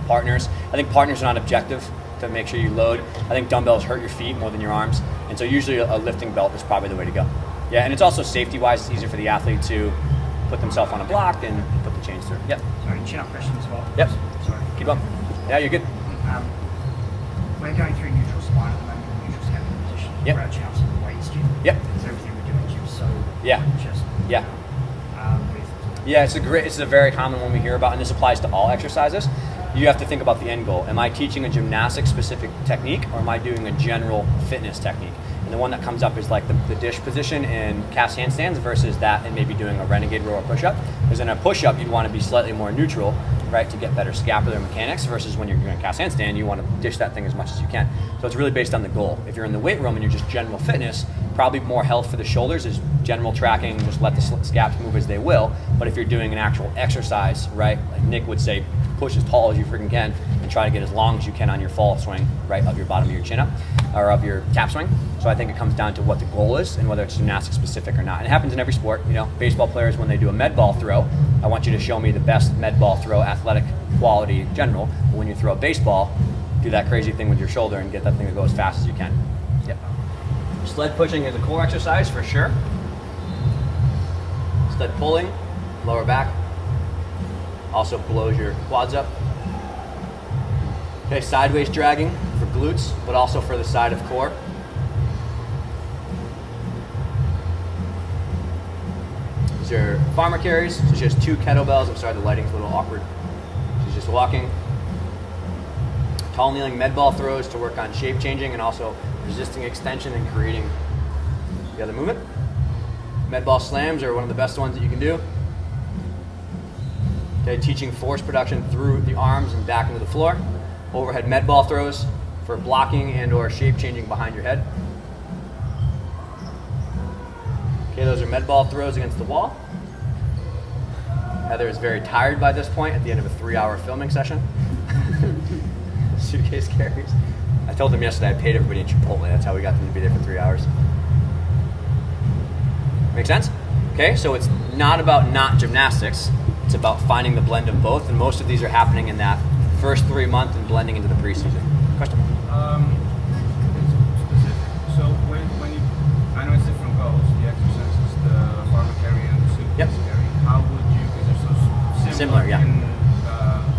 partners. I think partners are not objective to make sure you load. I think dumbbells hurt your feet more than your arms. And so usually a lifting belt is probably the way to go. Yeah, and it's also safety-wise, it's easier for the athlete to put themselves on a block and put the chains through. Yep. Sorry, chin-up question as well. Yep. Sorry. Keep up. Yeah, you're good. We're going through neutral spine at the moment, neutral standing position. Yep. For our chin-ups in the weights gym. Yep. Because everything we do in gym is so Yeah. just Yeah. with Yeah, it's a very common one we hear about, and this applies to all exercises. You have to think about the end goal. Am I teaching a gymnastic specific technique, or am I doing a general fitness technique? And the one that comes up is like the dish position in cast handstands versus that and maybe doing a renegade row or push-up. Because in a push-up, you'd want to be slightly more neutral, right, to get better scapular mechanics, versus when you're doing a cast handstand, you want to dish that thing as much as you can. So it's really based on the goal. If you're in the weight room and you're just general fitness, probably more health for the shoulders is general tracking, just let the scaps move as they will. But if you're doing an actual exercise, right, like Nick would say, push as tall as you freaking can and try to get as long as you can on your fall swing, right, of your bottom of your chin up, or of your tap swing. So I think it comes down to what the goal is and whether it's gymnastic specific or not. And it happens in every sport. Baseball players, when they do a med ball throw, I want you to show me the best med ball throw, athletic quality in general. But when you throw a baseball, do that crazy thing with your shoulder and get that thing to go as fast as you can. Yep. Sled pushing is a core exercise for sure. Sled pulling, lower back. Also blows your quads up. Okay, sideways dragging for glutes, but also for the side of core. These are farmer carries. So she has 2 kettlebells. I'm sorry, the lighting's a little awkward. She's just walking. Tall kneeling med ball throws to work on shape changing and also resisting extension and creating the other movement. Med ball slams are one of the best ones that you can do. Okay, teaching force production through the arms and back into the floor. Overhead med ball throws for blocking and or shape changing behind your head. Okay, those are med ball throws against the wall. Heather is very tired by this point at the end of a 3-hour filming session. Suitcase carries. I told them yesterday I paid everybody in Chipotle. That's how we got them to be there for 3 hours. Make sense? Okay, so it's not about not gymnastics. It's about finding the blend of both, and most of these are happening in that first 3 months and blending into the preseason. Question? Specific. So when you, I know it's different goals, the exercises, the farmer carry and the suitcase carry. How would you, because they're so similar yeah. in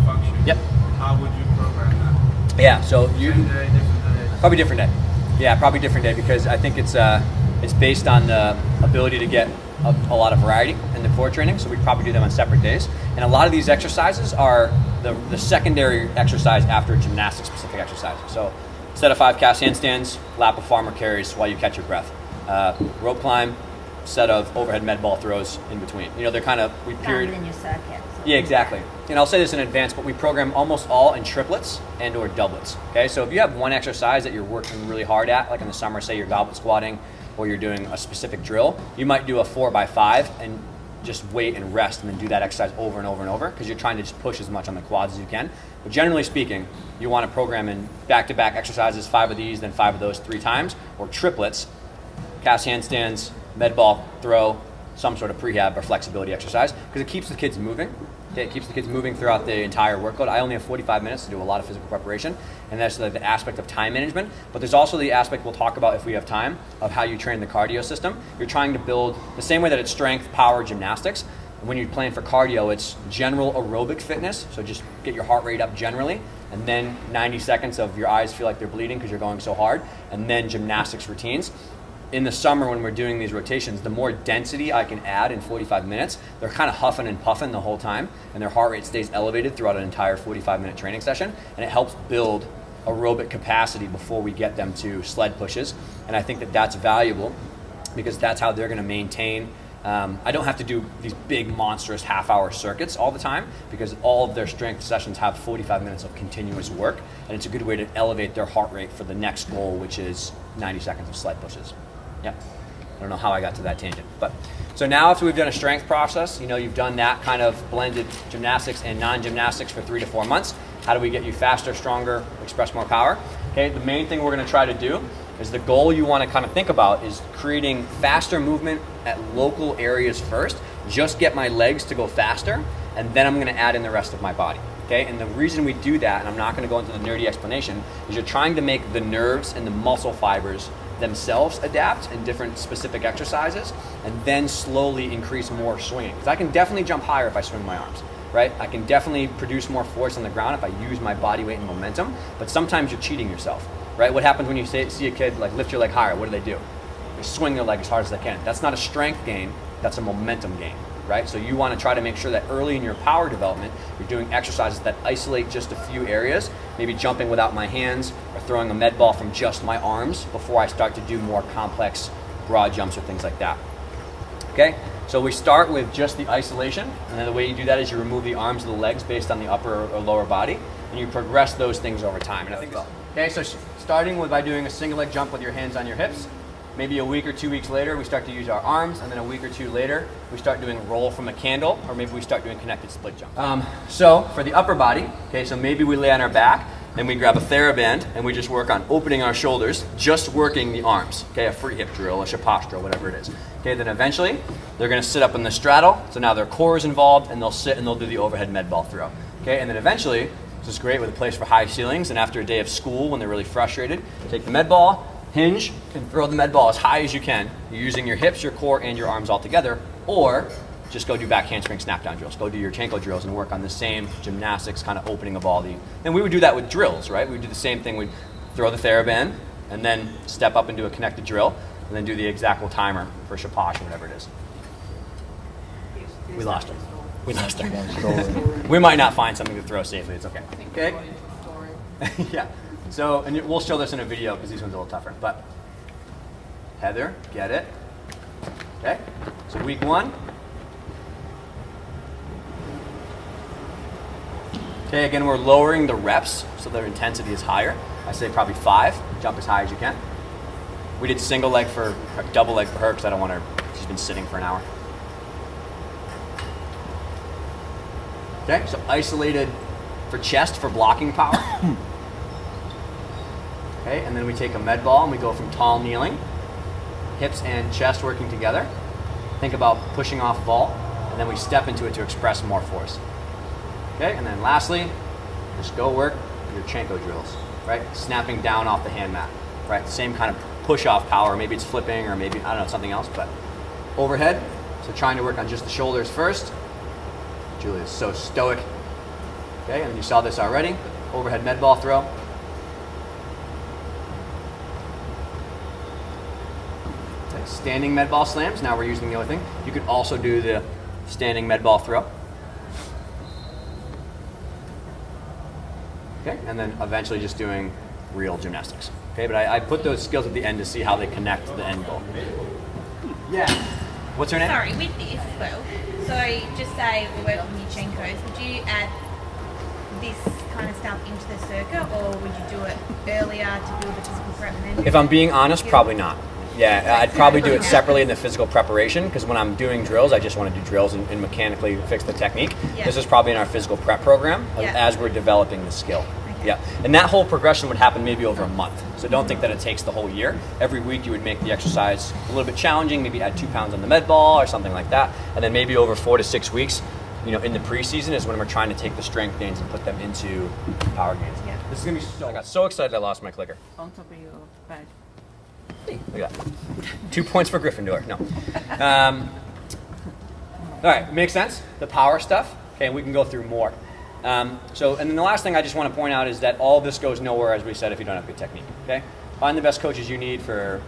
function. Yep. How would you program that? Yeah, so you Same day, different day. probably different day. Yeah, probably different day because I think it's based on the ability to get a lot of variety in the core training. So we probably do them on separate days. And a lot of these exercises are the secondary exercise after a gymnastic specific exercise. So set of 5 cast handstands, lap of farmer carries while you catch your breath. Rope climb, set of overhead med ball throws in between. You know, they're kind of Found in your circuit. Yeah, exactly. And I'll say this in advance, but we program almost all in triplets and or doublets. Okay, so if you have one exercise that you're working really hard at, like in the summer, say you're goblet squatting or you're doing a specific drill, you might do a 4x5 and just wait and rest and then do that exercise over and over and over because you're trying to just push as much on the quads as you can. But generally speaking, you want to program in back-to-back exercises, 5 of these, then 5 of those 3 times, or triplets, cast handstands, med ball throw, some sort of prehab or flexibility exercise because it keeps the kids moving. Okay, it keeps the kids moving throughout the entire workload. I only have 45 minutes to do a lot of physical preparation, and that's the aspect of time management. But there's also the aspect we'll talk about if we have time of how you train the cardio system. You're trying to build the same way that it's strength, power, gymnastics. When you're playing for cardio, it's general aerobic fitness, so just get your heart rate up generally, and then 90 seconds of your eyes feel like they're bleeding because you're going so hard, and then gymnastics routines. In the summer when we're doing these rotations, the more density I can add in 45 minutes, they're kind of huffing and puffing the whole time, and their heart rate stays elevated throughout an entire 45-minute training session, and it helps build aerobic capacity before we get them to sled pushes. And I think that that's valuable because that's how they're going to maintain. I don't have to do these big, monstrous half-hour circuits all the time because all of their strength sessions have 45 minutes of continuous work, and it's a good way to elevate their heart rate for the next goal, which is 90 seconds of sled pushes. Yep. I don't know how I got to that tangent. But so now after we've done a strength process, you know, you've done that kind of blended gymnastics and non-gymnastics for 3 to 4 months. How do we get you faster, stronger, express more power? Okay, the main thing we're going to try to do is the goal you want to kind of think about is creating faster movement at local areas first. Just get my legs to go faster, and then I'm going to add in the rest of my body. Okay, and the reason we do that, and I'm not going to go into the nerdy explanation, is you're trying to make the nerves and the muscle fibers themselves adapt in different specific exercises and then slowly increase more swinging. Because I can definitely jump higher if I swing my arms, right? I can definitely produce more force on the ground if I use my body weight and momentum, but sometimes you're cheating yourself, right? What happens when you see a kid like lift your leg higher? What do? They swing their leg as hard as they can. That's not a strength gain, that's a momentum gain, right? So you want to try to make sure that early in your power development, you're doing exercises that isolate just a few areas, maybe jumping without my hands or throwing a med ball from just my arms before I start to do more complex broad jumps or things like that. Okay, so we start with just the isolation, and then the way you do that is you remove the arms and the legs based on the upper or lower body, and you progress those things over time. And I think okay, so starting with by doing a single leg jump with your hands on your hips. Maybe a week or 2 weeks later, we start to use our arms, and then a week or 2 later, we start doing roll from a candle, or maybe we start doing connected split jump. So for the upper body, okay, so maybe we lay on our back, then we grab a TheraBand, and we just work on opening our shoulders, just working the arms, okay, a free hip drill, a chapache drill, whatever it is. Okay, then eventually, they're gonna sit up in the straddle, so now their core is involved, and they'll sit and they'll do the overhead med ball throw. Okay, and then eventually, this is great with a place for high ceilings, and after a day of school, when they're really frustrated, take the med ball, hinge, and throw the med ball as high as you can. You're using your hips, your core, and your arms all together, or just go do back handspring snap down drills. Go do your Chanko drills and work on the same gymnastics kind of opening of all the, and we would do that with drills, right? We would do the same thing. We'd throw the TheraBand and then step up and do a connected drill and then do the exact timer for chapache or whatever it is. We lost her. We lost her. We might not find something to throw safely. It's okay. Okay. Yeah. So, and we'll show this in a video because these ones are a little tougher. But Heather, get it. Okay. So week 1. Okay. Again, we're lowering the reps so their intensity is higher. I say probably 5. Jump as high as you can. We did double leg for her because I don't want her. She's been sitting for an hour. Okay, so isolated for chest for blocking power. Okay, and then we take a med ball and we go from tall kneeling, hips and chest working together. Think about pushing off vault, and then we step into it to express more force. Okay, and then lastly, just go work your Chenko drills, right? Snapping down off the hand mat, right? Same kind of push off power. Maybe it's flipping or maybe, I don't know, something else, but overhead. So trying to work on just the shoulders first. Julia's so stoic. Okay, and you saw this already. Overhead med ball throw. Okay, standing med ball slams. Now we're using the other thing. You could also do the standing med ball throw. Okay, and then eventually just doing real gymnastics. Okay, but I put those skills at the end to see how they connect to the end goal. Yeah. What's her name? Sorry, with this as well. So just say we're working with your Chenkos, would you add this kind of stuff into the circuit, or would you do it earlier to build the physical prep and then do If I'm being honest, probably not. Yeah, I'd probably do it separately in the physical preparation, because when I'm doing drills, I just want to do drills and mechanically fix the technique. Yeah. This is probably in our physical prep program Yeah. as we're developing the skill. Okay. Yeah, and that whole progression would happen maybe over a month. So don't think that it takes the whole year. Every week you would make the exercise a little bit challenging, maybe add 2 pounds on the med ball or something like that. And then maybe over 4 to 6 weeks, you know, in the preseason is when we're trying to take the strength gains and put them into power gains. Yeah. This is gonna be so. I got so excited I lost my clicker. On top of your bag. Look at that. 2 points for Gryffindor. No. All right, makes sense. The power stuff. Okay, and we can go through more. And then the last thing I just want to point out is that all this goes nowhere, as we said, if you don't have good technique. Okay, find the best coaches you need for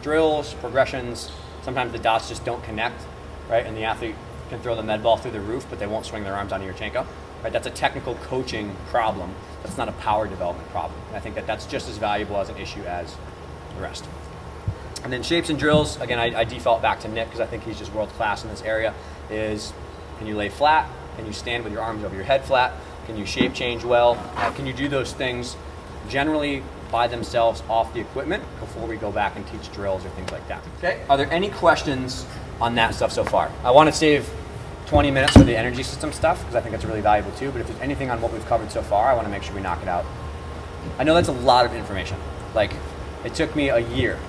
drills, progressions. Sometimes the dots just don't connect, right? And the athlete can throw the med ball through the roof, but they won't swing their arms onto your Chenko. Right? That's a technical coaching problem. That's not a power development problem. And I think that that's just as valuable as an issue as the rest. And then shapes and drills, again, I default back to Nick because I think he's just world class in this area, is can you lay flat? Can you stand with your arms over your head flat? Can you shape change well? Can you do those things generally by themselves off the equipment before we go back and teach drills or things like that? Okay. Are there any questions on that stuff so far? I want to save 20 minutes for the energy system stuff because I think that's really valuable too, but if there's anything on what we've covered so far, I want to make sure we knock it out. I know that's a lot of information. Like, it took me a year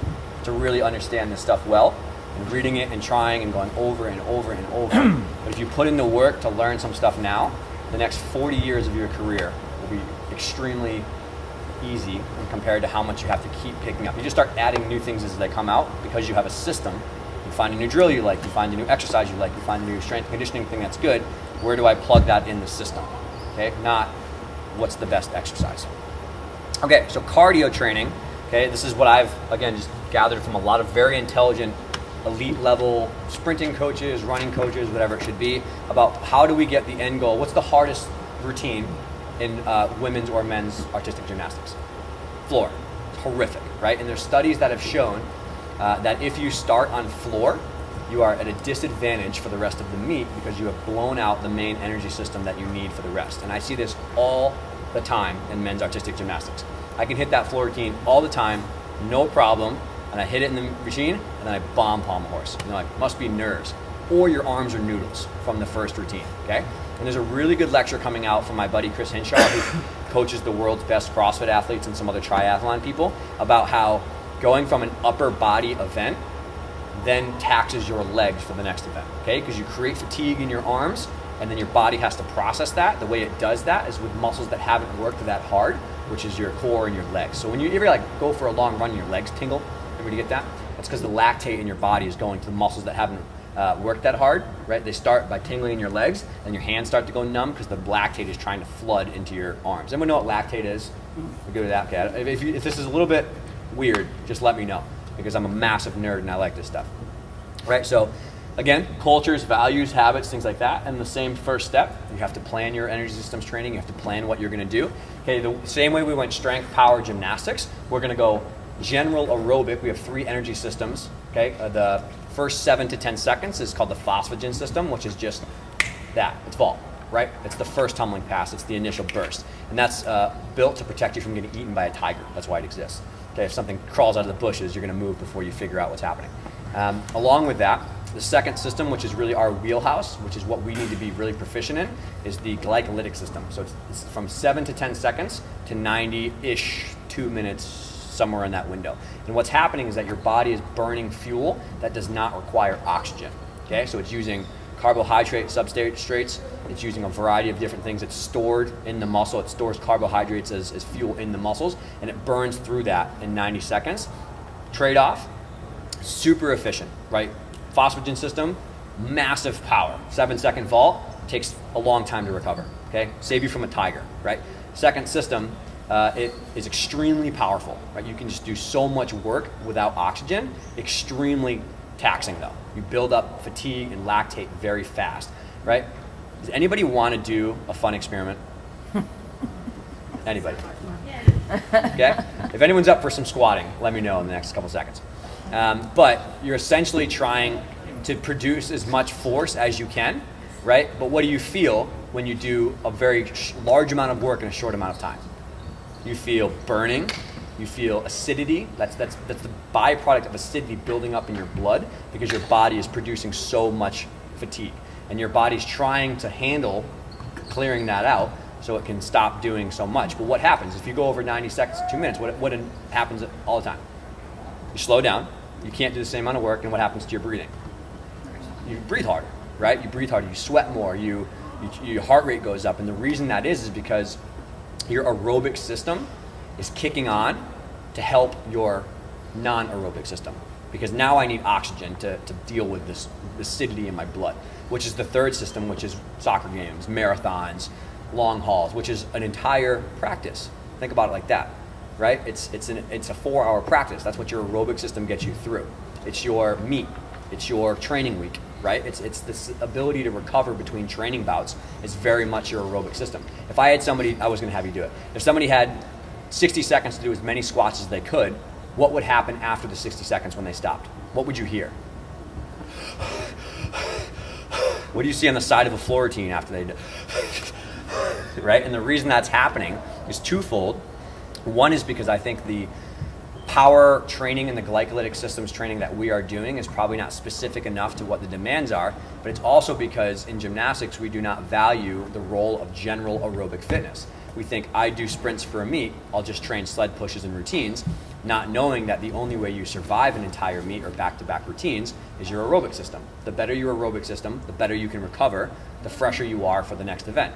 to really understand this stuff well, and reading it and trying and going over and over and over. But if you put in the work to learn some stuff now, the next 40 years of your career will be extremely easy compared to how much you have to keep picking up. You just start adding new things as they come out because you have a system. You find a new drill you like, you find a new exercise you like, you find a new strength and conditioning thing that's good. Where do I plug that in the system? Okay, not what's the best exercise. Okay, so cardio training. Okay, this is what I've, again, just gathered from a lot of very intelligent, elite level sprinting coaches, running coaches, whatever it should be, about how do we get the end goal. What's the hardest routine in women's or men's artistic gymnastics? Floor. It's horrific, right? And there's studies that have shown that if you start on floor, you are at a disadvantage for the rest of the meet because you have blown out the main energy system that you need for the rest. And I see this all the time in men's artistic gymnastics. I can hit that floor routine all the time, no problem, and I hit it in the machine, and then I bomb palm a horse. And they're like, must be nerves. Or your arms are noodles from the first routine, okay? And there's a really good lecture coming out from my buddy Chris Hinshaw, who coaches the world's best CrossFit athletes and some other triathlon people, about how going from an upper body event then taxes your legs for the next event, okay? Because you create fatigue in your arms, and then your body has to process that. The way it does that is with muscles that haven't worked that hard, which is your core and your legs. So when you ever like go for a long run and your legs tingle, remember to get that? That's because the lactate in your body is going to the muscles that haven't worked that hard, right? They start by tingling in your legs, and your hands start to go numb because the lactate is trying to flood into your arms. Anyone know what lactate is? We're good with that. Okay. If this is a little bit weird, just let me know because I'm a massive nerd and I like this stuff, right? So Again, cultures, values, habits, things like that. And the same first step, you have to plan your energy systems training. You have to plan what you're going to do. Okay, the same way we went strength, power, gymnastics, we're going to go general aerobic. We have 3 energy systems. Okay, the first 7 to 10 seconds is called the phosphagen system, which is just that. It's vault, right? It's the first tumbling pass. It's the initial burst. And that's built to protect you from getting eaten by a tiger. That's why it exists. Okay, if something crawls out of the bushes, you're going to move before you figure out what's happening. Along with that, the second system, which is really our wheelhouse, which is what we need to be really proficient in, is the glycolytic system. So it's from 7 to 10 seconds to 90-ish, 2 minutes, somewhere in that window. And what's happening is that your body is burning fuel that does not require oxygen. Okay, so it's using carbohydrate substrates. It's using a variety of different things. It's stored in the muscle. It stores carbohydrates as fuel in the muscles, and it burns through that in 90 seconds. Trade-off, super efficient, right? Phosphagen system, massive power. 7-second vault, takes a long time to recover, okay? Save you from a tiger, right? Second system, it is extremely powerful, right? You can just do so much work without oxygen, extremely taxing though. You build up fatigue and lactate very fast, right? Does anybody want to do a fun experiment? Anybody? Okay? If anyone's up for some squatting, let me know in the next couple seconds. But you're essentially trying to produce as much force as you can, right? But what do you feel when you do a very large amount of work in a short amount of time? You feel burning. You feel acidity. That's the byproduct of acidity building up in your blood because your body is producing so much fatigue. And your body's trying to handle clearing that out so it can stop doing so much. But what happens if you go over 90 seconds, 2 minutes? What happens all the time? You slow down. You can't do the same amount of work, and what happens to your breathing? You breathe harder, right? You breathe harder. You sweat more. Your heart rate goes up, and the reason that is because your aerobic system is kicking on to help your non-aerobic system. Because now I need oxygen to deal with this acidity in my blood, which is the third system, which is soccer games, marathons, long hauls, which is an entire practice. Think about it like that, right? It's a 4-hour practice. That's what your aerobic system gets you through. It's your meet. It's your training week, right? It's this ability to recover between training bouts is very much your aerobic system. If I had somebody, I was going to have you do it. If somebody had 60 seconds to do as many squats as they could, what would happen after the 60 seconds when they stopped? What would you hear? What do you see on the side of a floor routine after they do? Right? And the reason that's happening is twofold. One is because I think the power training and the glycolytic systems training that we are doing is probably not specific enough to what the demands are, but it's also because in gymnastics we do not value the role of general aerobic fitness. We think I do sprints for a meet, I'll just train sled pushes and routines, not knowing that the only way you survive an entire meet or back-to-back routines is your aerobic system. The better your aerobic system, the better you can recover, the fresher you are for the next event.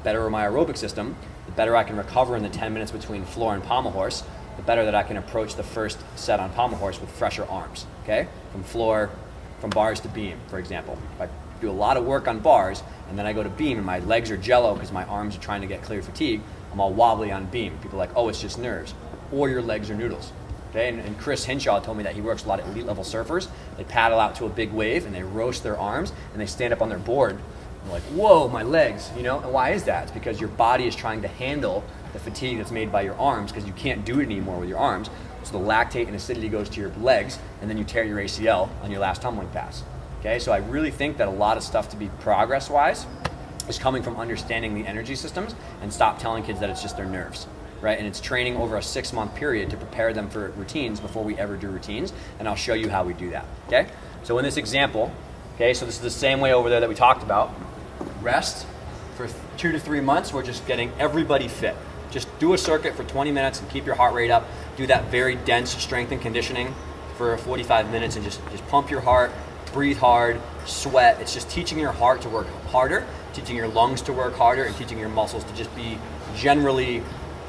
Better my aerobic system, the better I can recover in the 10 minutes between floor and pommel horse, the better that I can approach the first set on pommel horse with fresher arms, okay? From bars to beam, for example. If I do a lot of work on bars, and then I go to beam, and my legs are jello because my arms are trying to get clear fatigue, I'm all wobbly on beam. People are like, oh, it's just nerves. Or your legs are noodles, okay? And Chris Hinshaw told me that he works with a lot of elite level surfers. They paddle out to a big wave, and they roast their arms, and they stand up on their board, and they're like, whoa, my legs, you know? And why is that? It's because your body is trying to handle the fatigue that's made by your arms because you can't do it anymore with your arms. So the lactate and acidity goes to your legs, and then you tear your ACL on your last tumbling pass. Okay, so I really think that a lot of stuff to be progress-wise is coming from understanding the energy systems and stop telling kids that it's just their nerves, right? And it's training over a 6-month period to prepare them for routines before we ever do routines, and I'll show you how we do that, okay? So in this example, okay, so this is the same way over there that we talked about. Rest for 2 to 3 months, we're just getting everybody fit. Just do a circuit for 20 minutes and keep your heart rate up. Do that very dense strength and conditioning for 45 minutes and just pump your heart, breathe hard, sweat. It's just teaching your heart to work harder, teaching your lungs to work harder, and teaching your muscles to just be generally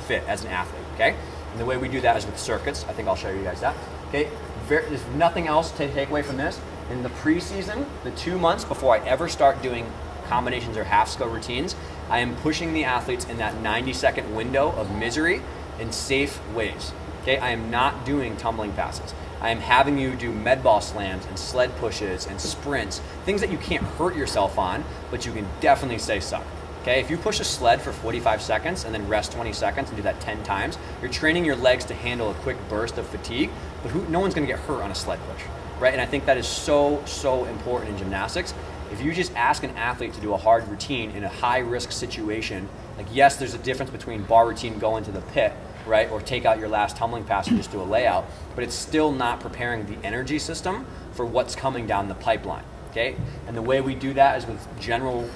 fit as an athlete, okay? And the way we do that is with circuits. I think I'll show you guys that, okay? There's nothing else to take away from this. In the preseason, the 2 months before I ever start doing combinations or half-skill routines, I am pushing the athletes in that 90-second window of misery in safe ways. Okay, I am not doing tumbling passes. I am having you do med ball slams and sled pushes and sprints, things that you can't hurt yourself on, but you can definitely say suck. Okay, if you push a sled for 45 seconds and then rest 20 seconds and do that 10 times, you're training your legs to handle a quick burst of fatigue, but no one's gonna get hurt on a sled push, right? And I think that is so, so important in gymnastics. If you just ask an athlete to do a hard routine in a high risk situation, like yes, there's a difference between bar routine going to the pit, right? Or take out your last tumbling pass and just do a layout, but it's still not preparing the energy system for what's coming down the pipeline, okay? And the way we do that is with general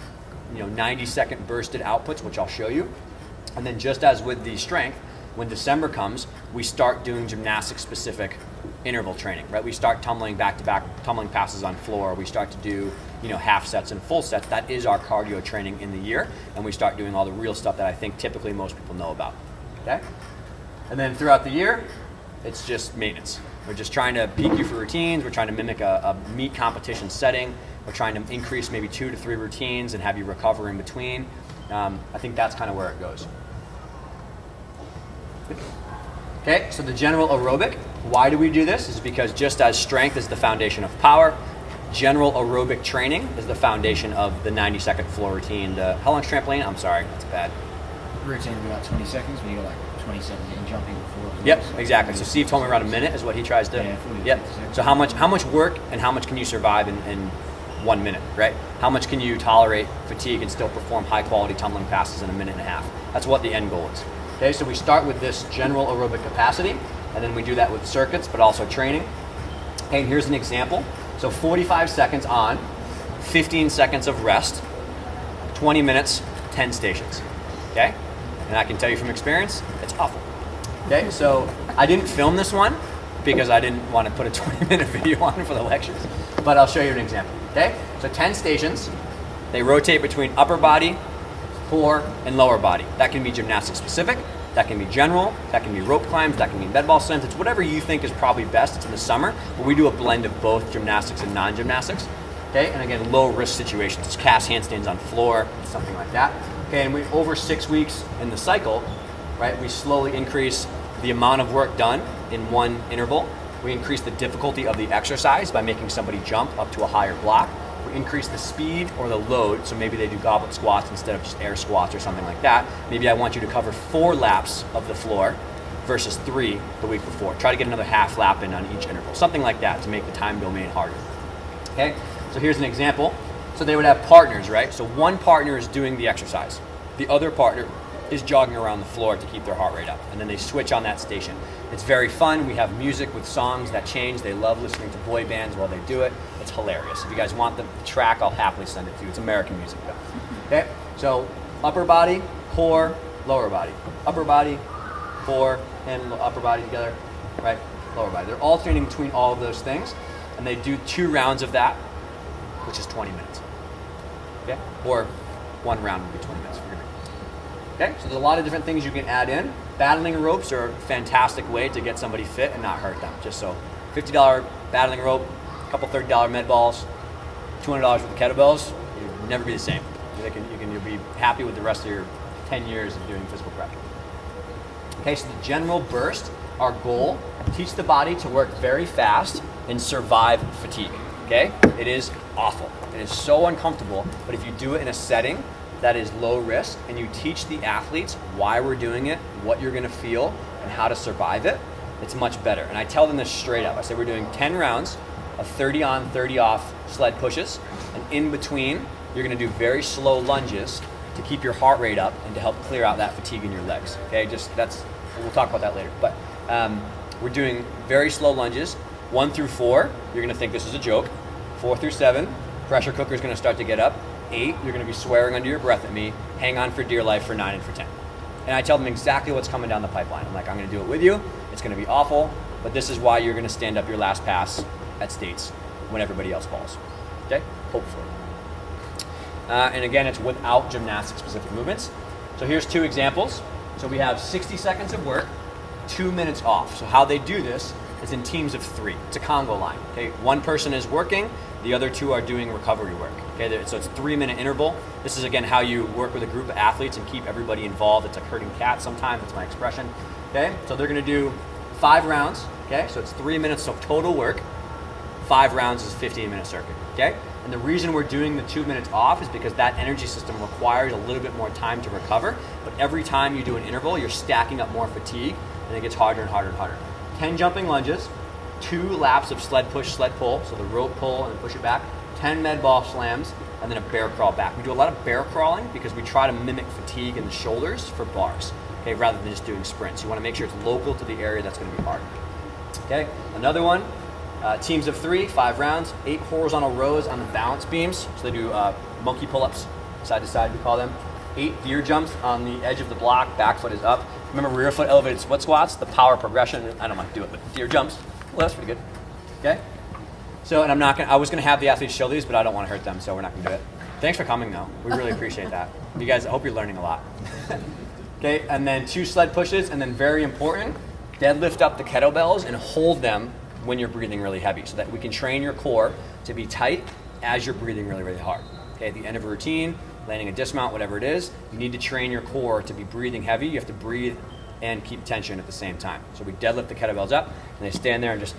90-second bursted outputs, which I'll show you. And then just as with the strength, when December comes, we start doing gymnastics-specific interval training, right? We start tumbling back-to-back tumbling passes on floor. We start to do, half sets and full sets. That is our cardio training in the year, and we start doing all the real stuff that I think typically most people know about, okay? And then throughout the year, it's just maintenance. We're just trying to peak you for routines. We're trying to mimic a meet competition setting. We're trying to increase maybe 2 to 3 routines and have you recover in between. I think that's kind of where it goes. Okay, so the general aerobic, why do we do this? Is because just as strength is the foundation of power, general aerobic training is the foundation of the 90-second floor routine. How long's trampoline? I'm sorry, that's bad. Routine of about 20 seconds, when you go like 27 and jumping before. Yep, exactly. So Steve told me around a minute is what he tries to. Yeah, 40 yep. seconds. So how much work and how much can you survive in 1 minute, right? How much can you tolerate fatigue and still perform high quality tumbling passes in a minute and a half? That's what the end goal is. Okay, so we start with this general aerobic capacity, and then we do that with circuits, but also training. Okay, and here's an example. So 45 seconds on, 15 seconds of rest, 20 minutes, 10 stations. Okay? And I can tell you from experience, it's awful. Okay, so I didn't film this one because I didn't want to put a 20-minute video on for the lectures, but I'll show you an example. Okay, so 10 stations. They rotate between upper body, core, and lower body. That can be gymnastics specific, that can be general, that can be rope climbs, that can be med ball slams. It's whatever you think is probably best. It's in the summer, but we do a blend of both gymnastics and non-gymnastics. Okay, and again, low risk situations. It's cast handstands on floor, something like that. Okay, and over 6 weeks in the cycle, right, we slowly increase the amount of work done in one interval. We increase the difficulty of the exercise by making somebody jump up to a higher block. We increase the speed or the load, so maybe they do goblet squats instead of just air squats or something like that. Maybe I want you to cover 4 laps of the floor versus 3 the week before. Try to get another half lap in on each interval, something like that to make the time domain harder. Okay, so here's an example. So they would have partners, right? So one partner is doing the exercise. The other partner is jogging around the floor to keep their heart rate up. And then they switch on that station. It's very fun. We have music with songs that change. They love listening to boy bands while they do it. It's hilarious. If you guys want the track, I'll happily send it to you. It's American music though. Okay, so upper body, core, lower body. Upper body, core, and upper body together, right? Lower body. They're alternating between all of those things. And they do 2 rounds of that, which is 20 minutes. Okay, or 1 round would be 20 minutes for your Okay, so there's a lot of different things you can add in. Battling ropes are a fantastic way to get somebody fit and not hurt them. Just so, $50 battling rope, a couple $30 med balls, $200 with the kettlebells, you'll never be the same. You'll be happy with the rest of your 10 years of doing physical prep. Okay, so the general burst, our goal, teach the body to work very fast and survive fatigue. Okay, it is awful. It is so uncomfortable, but if you do it in a setting that is low risk and you teach the athletes why we're doing it, what you're gonna feel, and how to survive it, it's much better. And I tell them this straight up. I say we're doing 10 rounds of 30 on, 30 off sled pushes, and in between, you're gonna do very slow lunges to keep your heart rate up and to help clear out that fatigue in your legs. Okay, we'll talk about that later. But we're doing very slow lunges, 1 through 4, you're gonna think this is a joke. 4 through 7, pressure cooker is gonna start to get up. 8, you're gonna be swearing under your breath at me. Hang on for dear life for 9 and for 10. And I tell them exactly what's coming down the pipeline. I'm like, I'm gonna do it with you. It's gonna be awful, but this is why you're gonna stand up your last pass at states when everybody else falls. Okay, hopefully. And again, it's without gymnastic specific movements. So here's 2 examples. So we have 60 seconds of work, 2 minutes off. So how they do this is in teams of 3. It's a Congo line. Okay, one person is working, the other 2 are doing recovery work. Okay, so it's a 3-minute interval. This is again how you work with a group of athletes and keep everybody involved. It's like herding cats sometimes, that's my expression. Okay, so they're gonna do 5 rounds, okay? So it's 3 minutes of total work. 5 rounds is a 15-minute circuit, okay? And the reason we're doing the 2 minutes off is because that energy system requires a little bit more time to recover, but every time you do an interval, you're stacking up more fatigue, and it gets harder and harder and harder. 10 jumping lunges, 2 laps of sled push, sled pull, so the rope pull and push it back, 10 med ball slams, and then a bear crawl back. We do a lot of bear crawling because we try to mimic fatigue in the shoulders for bars, okay, rather than just doing sprints. You want to make sure it's local to the area that's going to be hard. Okay, another one, teams of 3, 5 rounds, 8 horizontal rows on the balance beams. So they do monkey pull-ups, side to side we call them. 8 deer jumps on the edge of the block, back foot is up. Remember rear foot elevated split squats, the power progression, I don't want to do it, but deer jumps, well that's pretty good, okay? So, and I was gonna have the athletes show these, but I don't want to hurt them, so we're not gonna do it. Thanks for coming though, we really appreciate that. You guys, I hope you're learning a lot. Okay, and then 2 sled pushes, and then very important, deadlift up the kettlebells and hold them when you're breathing really heavy so that we can train your core to be tight as you're breathing really, really hard. Okay, at the end of a routine, landing a dismount, whatever it is, you need to train your core to be breathing heavy. You have to breathe and keep tension at the same time. So we deadlift the kettlebells up, and they stand there and just,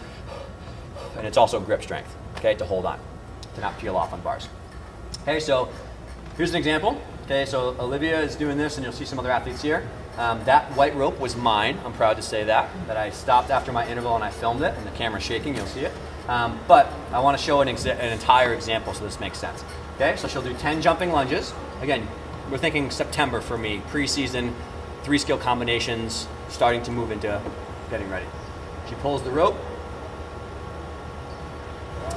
and it's also grip strength, okay, to hold on, to not peel off on bars. Okay, so here's an example. Okay, so Olivia is doing this, and you'll see some other athletes here. That white rope was mine. I'm proud to say that I stopped after my interval and I filmed it, and the camera's shaking, you'll see it. But I want to show an entire example so this makes sense. Okay, so she'll do 10 jumping lunges. Again, we're thinking September for me, preseason, 3 skill combinations, starting to move into getting ready. She pulls the rope.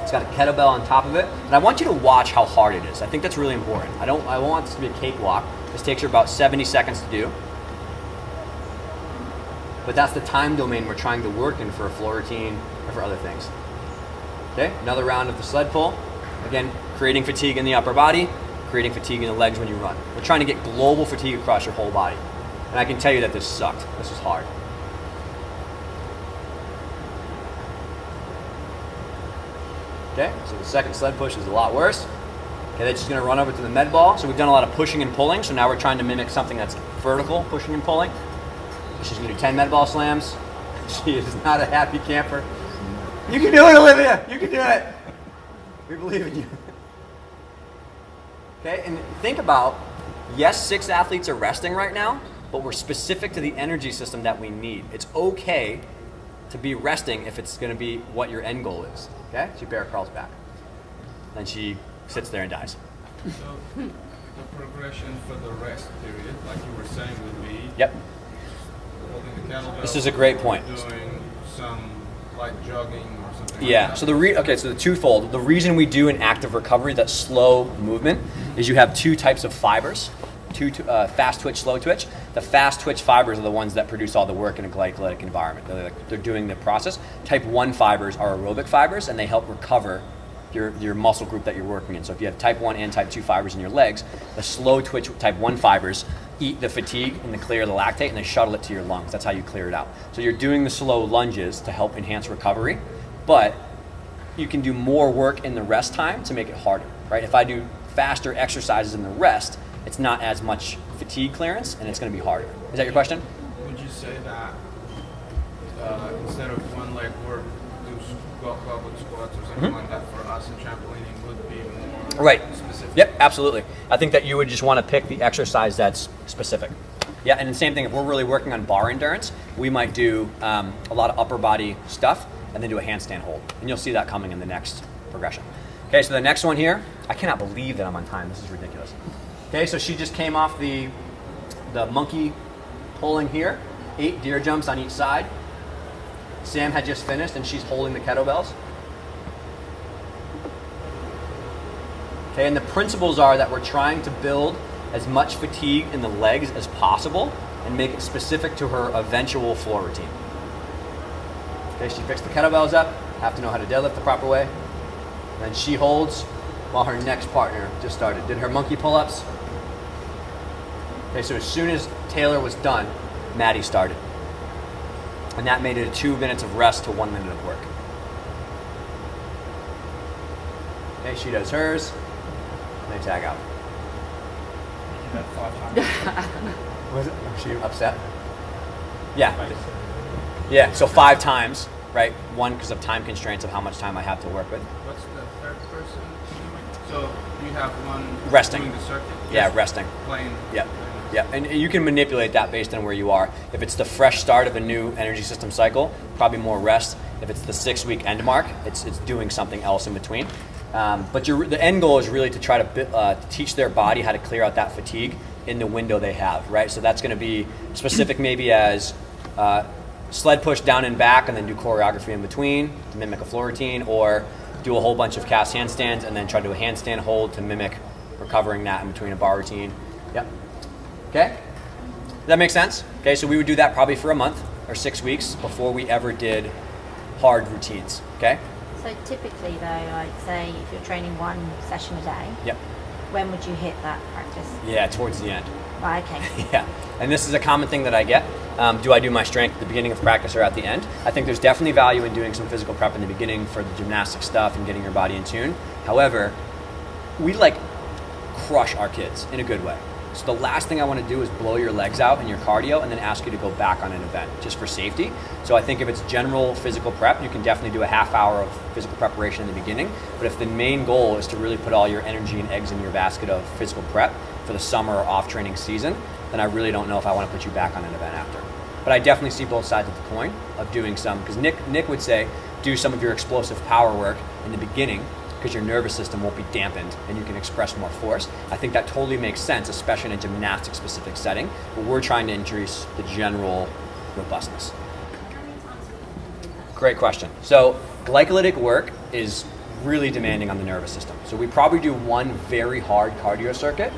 It's got a kettlebell on top of it. And I want you to watch how hard it is. I think that's really important. I want this to be a cakewalk. This takes her about 70 seconds to do. But that's the time domain we're trying to work in for a floor routine or for other things. Okay, another round of the sled pull. Again, creating fatigue in the upper body, creating fatigue in the legs when you run. We're trying to get global fatigue across your whole body. And I can tell you that this sucked. This was hard. Okay, so the second sled push is a lot worse. Okay, then she's gonna run over to the med ball. So we've done a lot of pushing and pulling, so now we're trying to mimic something that's vertical, pushing and pulling. She's gonna do 10 med ball slams. She is not a happy camper. You can do it, Olivia, you can do it. We believe in you. Okay, and think about, yes, 6 athletes are resting right now, but we're specific to the energy system that we need. It's okay to be resting if it's gonna be what your end goal is. Okay, she bear crawls back. Then she sits there and dies. So the progression for the rest period, like you were saying, would be Yep. holding the kettlebell. This is a great point. Doing some light jogging or something. Yeah, like so that. so the twofold. The reason we do an active recovery, that slow movement, is you have 2 types of fibers, fast twitch, slow twitch. The fast twitch fibers are the ones that produce all the work in a glycolytic environment. They're doing the process. Type 1 fibers are aerobic fibers, and they help recover your muscle group that you're working in. So if you have type 1 and type 2 fibers in your legs, the slow twitch type 1 fibers eat the fatigue and they clear the lactate and they shuttle it to your lungs. That's how you clear it out. So you're doing the slow lunges to help enhance recovery, but you can do more work in the rest time to make it harder, right? If I do faster exercises in the rest, it's not as much fatigue clearance and it's going to be harder. Is that your question? Would you say that instead of one leg work, do goblet squats or something like that for us in trampolining would be more Right. specific? Yep, absolutely. I think that you would just want to pick the exercise that's specific. Yeah, and the same thing, if we're really working on bar endurance, we might do a lot of upper body stuff and then do a handstand hold. And you'll see that coming in the next progression. Okay, so the next one here, I cannot believe that I'm on time. This is ridiculous. Okay, so she just came off the monkey pulling here, 8 deer jumps on each side. Sam had just finished and she's holding the kettlebells. Okay, and the principles are that we're trying to build as much fatigue in the legs as possible and make it specific to her eventual floor routine. Okay, she picks the kettlebells up, have to know how to deadlift the proper way. Then she holds while her next partner just started. Did her monkey pull-ups. Okay, so as soon as Taylor was done, Maddie started. And that made it a 2 minutes of rest to 1 minute of work. Okay, she does hers, and they tag out. You did that 5 times. Was she upset? Yeah. Yeah, so 5 times, right? One, because of time constraints of how much time I have to work with. What's the third person doing? So you have one Resting. doing the circuit? Yeah, Just resting. Playing. Yeah. Yeah, and you can manipulate that based on where you are. If it's the fresh start of a new energy system cycle, probably more rest. If it's the 6-week end mark, it's doing something else in between. But the end goal is really to try to teach their body how to clear out that fatigue in the window they have, right? So that's going to be specific maybe as sled push down and back and then do choreography in between to mimic a floor routine, or do a whole bunch of cast handstands and then try to do a handstand hold to mimic recovering that in between a bar routine. Yep. Okay? Does that make sense? Okay, so we would do that probably for a month or 6 weeks before we ever did hard routines. Okay? So typically though, I'd say if you're training 1 session a day, Yep. when would you hit that practice? Yeah, towards the end. Right, okay. Yeah, and this is a common thing that I get. Do I do my strength at the beginning of practice or at the end? I think there's definitely value in doing some physical prep in the beginning for the gymnastic stuff and getting your body in tune. However, we crush our kids in a good way. So the last thing I want to do is blow your legs out in your cardio and then ask you to go back on an event just for safety. So I think if it's general physical prep, you can definitely do a half hour of physical preparation in the beginning. But if the main goal is to really put all your energy and eggs in your basket of physical prep for the summer or off training season, then I really don't know if I want to put you back on an event after. But I definitely see both sides of the coin of doing some, because Nick would say, do some of your explosive power work in the beginning, because your nervous system won't be dampened and you can express more force. I think that totally makes sense, especially in a gymnastic specific setting, but we're trying to increase the general robustness. Great question. So glycolytic work is really demanding on the nervous system. So we probably do 1 very hard cardio circuit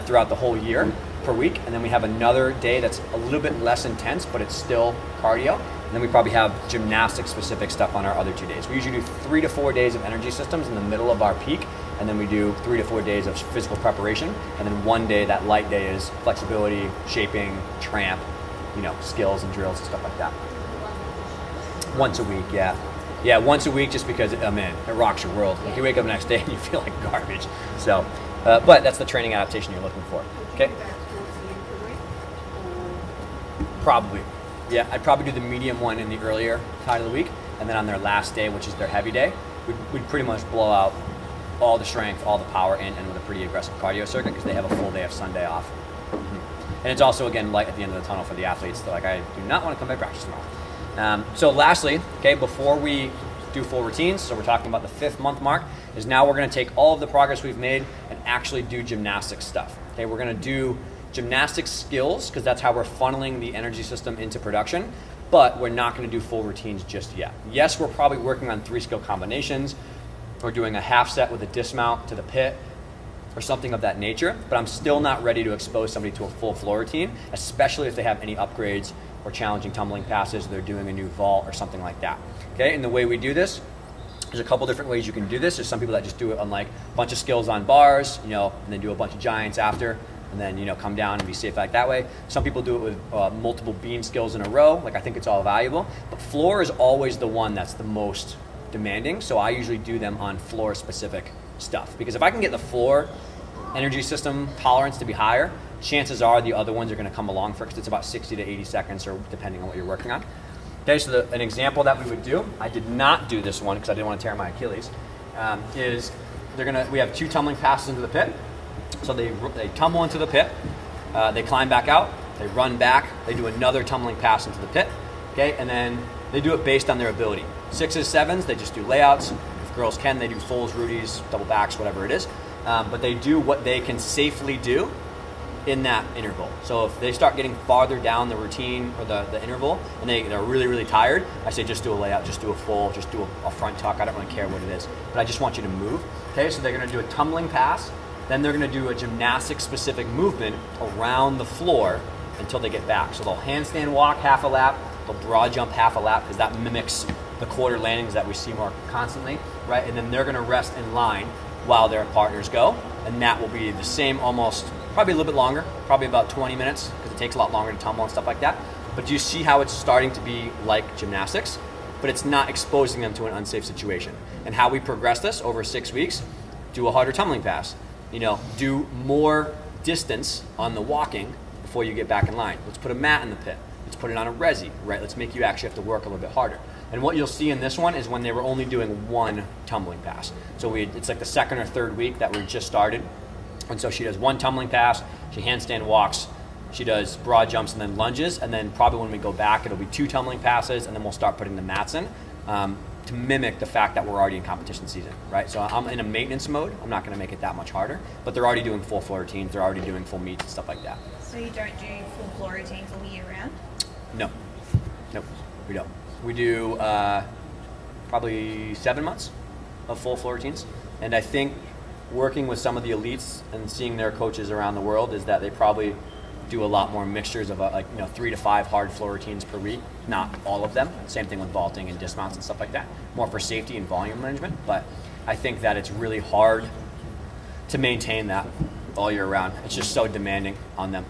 throughout the whole year per week, and then we have another day that's a little bit less intense, but it's still cardio. And then we probably have gymnastic specific stuff on our other 2 days. We usually do 3 to 4 days of energy systems in the middle of our peak, and then we do 3 to 4 days of physical preparation, and then 1 day, that light day, is flexibility, shaping, tramp, skills and drills and stuff like that. Once a week, yeah. Yeah, once a week, just because, it rocks your world. Like, you wake up the next day and you feel like garbage. So, but that's the training adaptation you're looking for. Okay? Probably. Yeah, I'd probably do the medium one in the earlier part of the week, and then on their last day, which is their heavy day, we'd pretty much blow out all the strength, all the power, and with a pretty aggressive cardio circuit, because they have a full day of Sunday off. And it's also, again, light at the end of the tunnel for the athletes. They're like, I do not want to come back practice tomorrow. So lastly, okay, before we do full routines, so we're talking about the 5th month mark, is now we're going to take all of the progress we've made and actually do gymnastic stuff. Okay, we're going to do gymnastic skills, because that's how we're funneling the energy system into production, but we're not going to do full routines just yet. Yes, we're probably working on 3 skill combinations. We're doing a half set with a dismount to the pit or something of that nature, but I'm still not ready to expose somebody to a full floor routine, especially if they have any upgrades or challenging tumbling passes, or they're doing a new vault or something like that. Okay, and the way we do this, there's a couple different ways you can do this. There's some people that just do it on a bunch of skills on bars, and then do a bunch of giants after, and then come down and be safe that way. Some people do it with multiple beam skills in a row. I think it's all valuable, but floor is always the one that's the most demanding. So I usually do them on floor specific stuff, because if I can get the floor energy system tolerance to be higher, chances are the other ones are going to come along for, because it's about 60 to 80 seconds, or depending on what you're working on. Okay, so an example that we would do, I did not do this one because I didn't want to tear my Achilles, is we have 2 tumbling passes into the pit. So they tumble into the pit, they climb back out, they run back, they do another tumbling pass into the pit, okay, and then they do it based on their ability. 6s, 7s, they just do layouts. If girls can, they do fulls, rudies, double backs, whatever it is. But they do what they can safely do in that interval. So if they start getting farther down the routine or the interval, and they're really, really tired, I say just do a layout, just do a full, just do a front tuck. I don't really care what it is, but I just want you to move. Okay, so they're going to do a tumbling pass, then they're going to do a gymnastic specific movement around the floor until they get back. So they'll handstand walk half a lap, they'll broad jump half a lap, because that mimics the quarter landings that we see more constantly, right? And then they're going to rest in line while their partners go, and that will be the same, almost, probably a little bit longer, probably about 20 minutes, because it takes a lot longer to tumble and stuff like that. But do you see how it's starting to be like gymnastics, but it's not exposing them to an unsafe situation? And how we progress this over 6 weeks, do a harder tumbling pass, do more distance on the walking before you get back in line. Let's put a mat in the pit. Let's put it on a resi, right? Let's make you actually have to work a little bit harder. And what you'll see in this one is when they were only doing one tumbling pass. So it's like the second or third week that we just started. And so she does one tumbling pass, she handstand walks, she does broad jumps and then lunges, and then probably when we go back, it'll be 2 tumbling passes, and then we'll start putting the mats in to mimic the fact that we're already in competition season, right? So I'm in a maintenance mode. I'm not going to make it that much harder, but they're already doing full floor routines. They're already doing full meets and stuff like that. So you don't do full floor routines all year round? No, we don't. We do probably 7 months of full floor routines, and I think working with some of the elites and seeing their coaches around the world is that they probably do a lot more mixtures of 3 to 5 hard floor routines per week. Not all of them. Same thing with vaulting and dismounts and stuff like that. More for safety and volume management. But I think that it's really hard to maintain that all year round. It's just so demanding on them.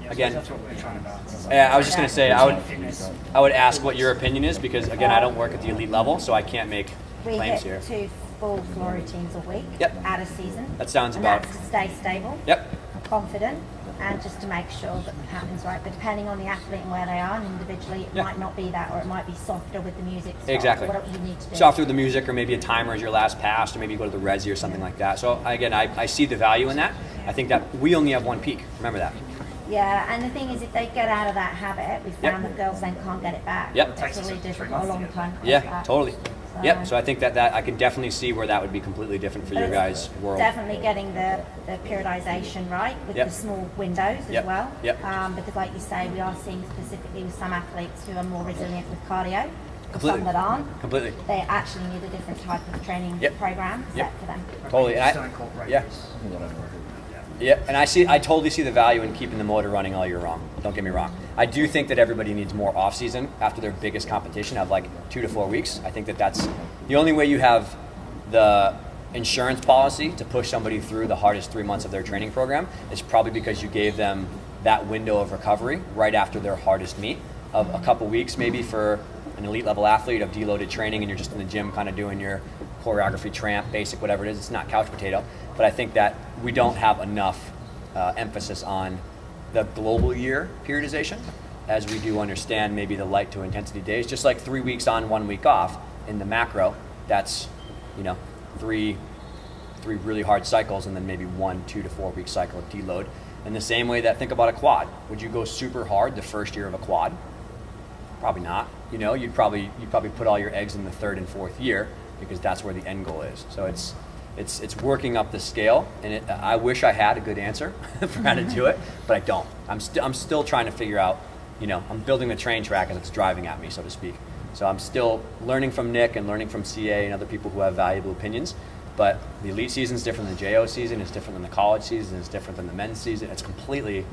Yeah, Again, that's what we're trying to balance. Yeah, I was just going to say, Fitness. I would ask what your opinion is, because again, I don't work at the elite level, so I can't make We claims hit here. 2 full floor routines a week Yep. out of season. That sounds and about- that's to stay stable, Yep. confident, and just to make sure that the pattern's right. But depending on the athlete and where they are, and individually, it Yeah. might not be that, or it might be softer with the music. So Exactly. What you need to do. Soft through the music, or maybe a timer is your last pass, or maybe you go to the resi or something like that. So again, I see the value in that. I think that we only have one peak. Remember that. Yeah, and the thing is, if they get out of that habit, we Yep. found that girls then can't get it back. Yep. It's really difficult, a long time. to Yeah, get back. totally. Yep. So I think that I can definitely see where that would be completely different for But your it's guys' world. Definitely getting the periodization right with Yep. the small windows as Yep. well. Yep. Because like you say, we are seeing specifically with some athletes who are more resilient with cardio, Completely. some that aren't. Completely. They actually need a different type of training Yep. program set Yep. for them. Totally. And Still incorporate yeah. this. Yeah, and I totally see the value in keeping the motor running all year round. Don't get me wrong. I do think that everybody needs more off season after their biggest competition of like 2 to 4 weeks. I think that that's the only way you have the insurance policy to push somebody through the hardest 3 months of their training program is probably because you gave them that window of recovery right after their hardest meet of a couple weeks, maybe for an elite level athlete of deloaded training, and you're just in the gym kind of doing your choreography, tramp, basic, whatever it is. It's not couch potato. But I think that we don't have enough emphasis on the global year periodization as we do understand maybe the light to intensity days. Just like 3 weeks on, 1 week off in the macro, that's, three really hard cycles, and then maybe 1 2 to 4 week cycle of deload. In the same way that, think about a quad. Would you go super hard the first year of a quad? Probably not. You'd probably put all your eggs in the 3rd and 4th year, because that's where the end goal is. So it's working up the scale, and I wish I had a good answer for how to do it, but I don't. I'm still trying to figure out. I'm building the train track as it's driving at me, so to speak. So I'm still learning from Nick and learning from CA and other people who have valuable opinions. But the elite season is different than the JO season. It's different than the college season. It's different than the men's season. It's completely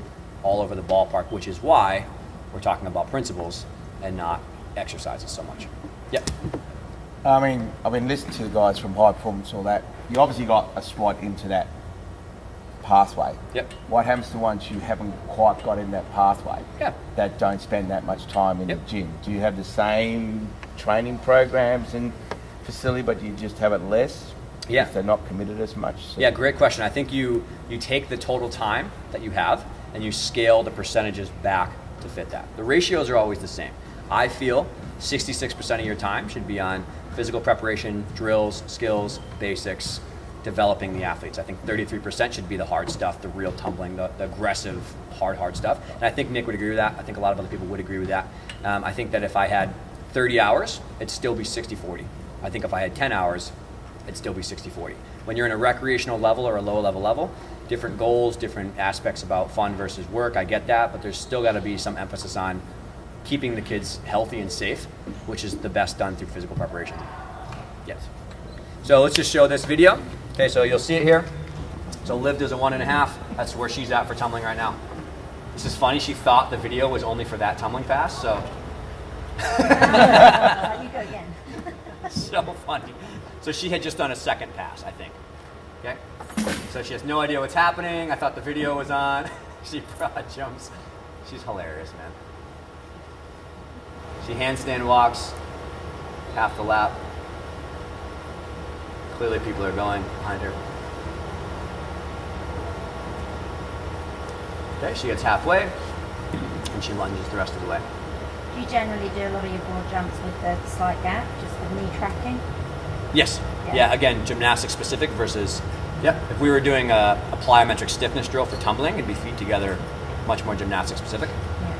all over the ballpark, which is why we're talking about principles and not exercises so much. Yep. I mean, I've been listening to the guys from High Performance, all that. You obviously got a SWAT into that pathway. Yep. What happens to ones you haven't quite got in that pathway? Yeah. That don't spend that much time in Yep. the gym. Do you have the same training programs and facility, but you just have it less? Yeah. Because they're not committed as much. So. Yeah, great question. I think you take the total time that you have and you scale the percentages back to fit that. The ratios are always the same. I feel 66% of your time should be on physical preparation, drills, skills, basics, developing the athletes. I think 33% should be the hard stuff, the real tumbling, the aggressive, hard stuff. And I think Nick would agree with that. I think a lot of other people would agree with that. I think that if I had 30 hours, it'd still be 60-40. I think if I had 10 hours, it'd still be 60-40. When you're in a recreational level or a low level, different goals, different aspects about fun versus work, I get that, but there's still got to be some emphasis on keeping the kids healthy and safe, which is the best done through physical preparation. Yes. So let's just show this video. Okay, so you'll see it here. So Liv does a 1.5. That's where she's at for tumbling right now. This is funny. She thought the video was only for that tumbling pass, so. You go again. So funny. So she had just done a second pass, I think. Okay? So she has no idea what's happening. I thought the video was on. She broad jumps. She's hilarious, man. She handstand walks half the lap. Clearly people are going behind her. Okay, she gets halfway. and she lunges the rest of the way. Do you generally do a lot of your broad jumps with the slight gap, just with knee tracking? Yes. Yeah. Yeah. Again, gymnastics specific versus. Yep. If we were doing a plyometric stiffness drill for tumbling, it'd be feet together, much more gymnastics specific. Yeah.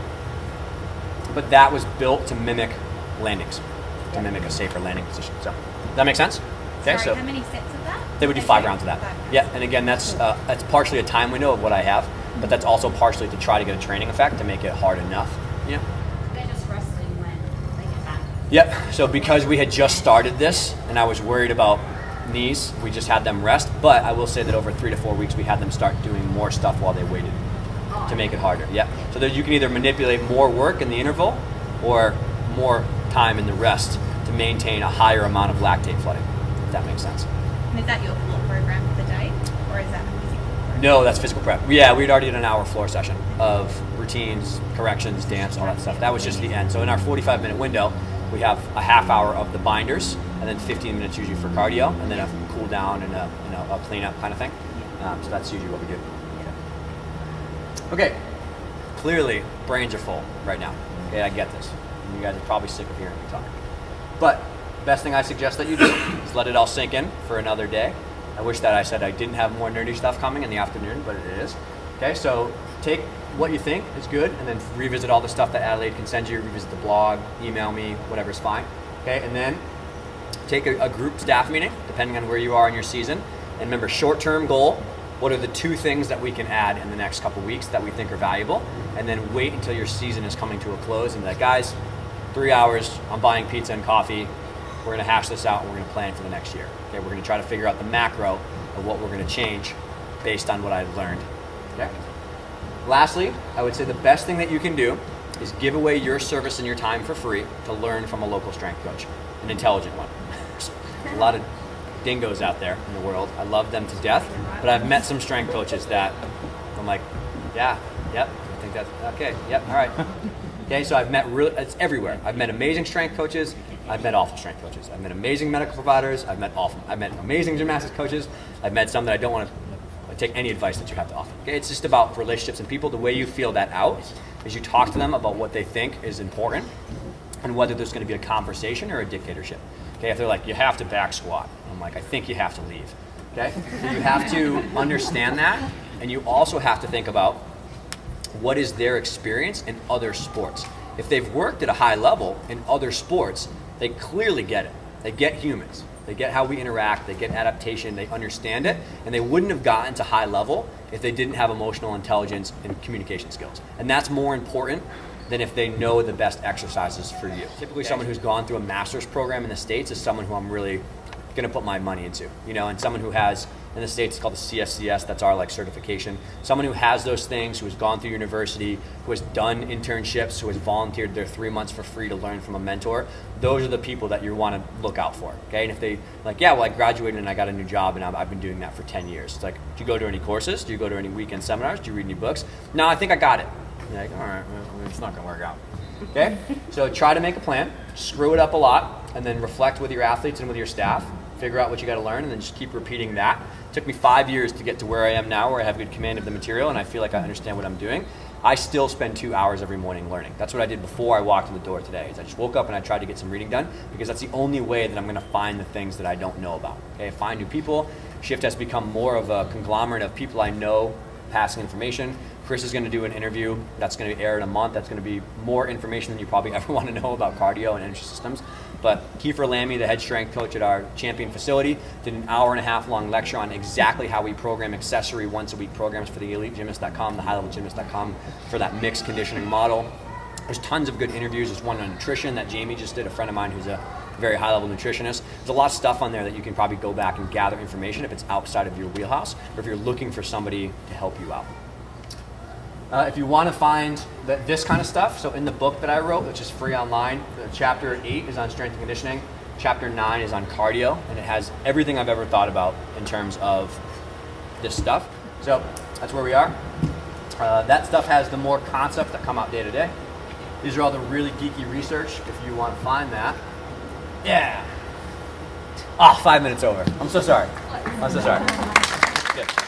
But that was built to mimic landings, to mimic a safer landing position. So, does that make sense? Okay. Sorry, So how many sets of that? they would do 5 rounds of that. 5 rounds. Yeah. And again, that's partially a time window of what I have, but that's also partially to try to get a training effect to make it hard enough. Yeah. They're just wrestling when they get back. Yep. So because we had just started this and I was worried about knees, we just had them rest. But I will say that over 3 to 4 weeks, we had them start doing more stuff while they waited to make it harder. Yeah. So that you can either manipulate more work in the interval or more time in the rest to maintain a higher amount of lactate flooding, if that makes sense. And is that your floor program for the day, or is that a physical program? No, that's physical prep. Yeah, we'd already did an hour floor session of routines, corrections, dance, all that stuff. That was just the end. So in our 45-minute window, we have a half hour of the binders, and then 15 minutes usually for cardio, and then a cool down and a clean up kind of thing. So that's usually what we do. Okay. Clearly, brains are full right now. Okay, I get this. And you guys are probably sick of hearing me talk. But best thing I suggest that you do is let it all sink in for another day. I wish that I said I didn't have more nerdy stuff coming in the afternoon, but it is. Okay, so take what you think is good and then revisit all the stuff that Adelaide can send you, revisit the blog, email me, whatever's fine. Okay, and then take a group staff meeting, depending on where you are in your season. And remember, short-term goal, what are the 2 things that we can add in the next couple weeks that we think are valuable? And then wait until your season is coming to a close and be like, guys, 3 hours, I'm buying pizza and coffee. We're gonna hash this out and we're gonna plan for the next year. Okay, we're gonna try to figure out the macro of what we're gonna change based on what I've learned. Okay. Lastly, I would say the best thing that you can do is give away your service and your time for free to learn from a local strength coach, an intelligent one. There's a lot of dingoes out there in the world. I love them to death, but I've met some strength coaches that I'm like, yeah, yep, I think that's okay, yep, all right. Okay, so I've met it's everywhere. I've met amazing strength coaches. I've met awful strength coaches. I've met amazing medical providers. I've met amazing gymnastics coaches. I've met some that I don't want to take any advice that you have to offer. Okay, it's just about relationships and people. The way you feel that out is you talk to them about what they think is important and whether there's going to be a conversation or a dictatorship. Okay, if they're like, you have to back squat, I'm like, I think you have to leave. Okay, so you have to understand that, and you also have to think about what is their experience in other sports. If they've worked at a high level in other sports, they clearly get it. They get humans. They get how we interact. They get adaptation. They understand it. And they wouldn't have gotten to high level if they didn't have emotional intelligence and communication skills. And that's more important than if they know the best exercises for you. Typically, someone who's gone through a master's program in the States is someone who I'm really going to put my money into, and someone who has, in the States, it's called the CSCS, that's our certification. Someone who has those things, who has gone through university, who has done internships, who has volunteered their 3 months for free to learn from a mentor, those are the people that you want to look out for, okay? And if they, I graduated and I got a new job and I've been doing that for 10 years. It's like, do you go to any courses? Do you go to any weekend seminars? Do you read any books? No, I think I got it. You're like, all right, well, it's not going to work out. Okay? So try to make a plan, screw it up a lot, and then reflect with your athletes and with your staff. Figure out what you got to learn, and then just keep repeating that. It took me 5 years to get to where I am now, where I have good command of the material, and I feel like I understand what I'm doing. I still spend 2 hours every morning learning. That's what I did before I walked in the door today. Is I just woke up and I tried to get some reading done, because that's the only way that I'm going to find the things that I don't know about. Okay, find new people. Shift has become more of a conglomerate of people I know passing information. Chris is going to do an interview that's going to air in a month. That's going to be more information than you probably ever want to know about cardio and energy systems. But Kiefer Lammy, the head strength coach at our Champion facility, did an hour-and-a-half long lecture on exactly how we program accessory once-a-week programs for the EliteGymnast.com, the HighLevelGymnast.com for that mixed conditioning model. There's tons of good interviews. There's one on nutrition that Jamie just did, a friend of mine who's a very high-level nutritionist. There's a lot of stuff on there that you can probably go back and gather information if it's outside of your wheelhouse or if you're looking for somebody to help you out. If you want to find this kind of stuff, so in the book that I wrote, which is free online, chapter 8 is on strength and conditioning, chapter 9 is on cardio, and it has everything I've ever thought about in terms of this stuff. So that's where we are. That stuff has the more concepts that come out day to day. These are all the really geeky research if you want to find that. Yeah. 5 minutes over. I'm so sorry. Good.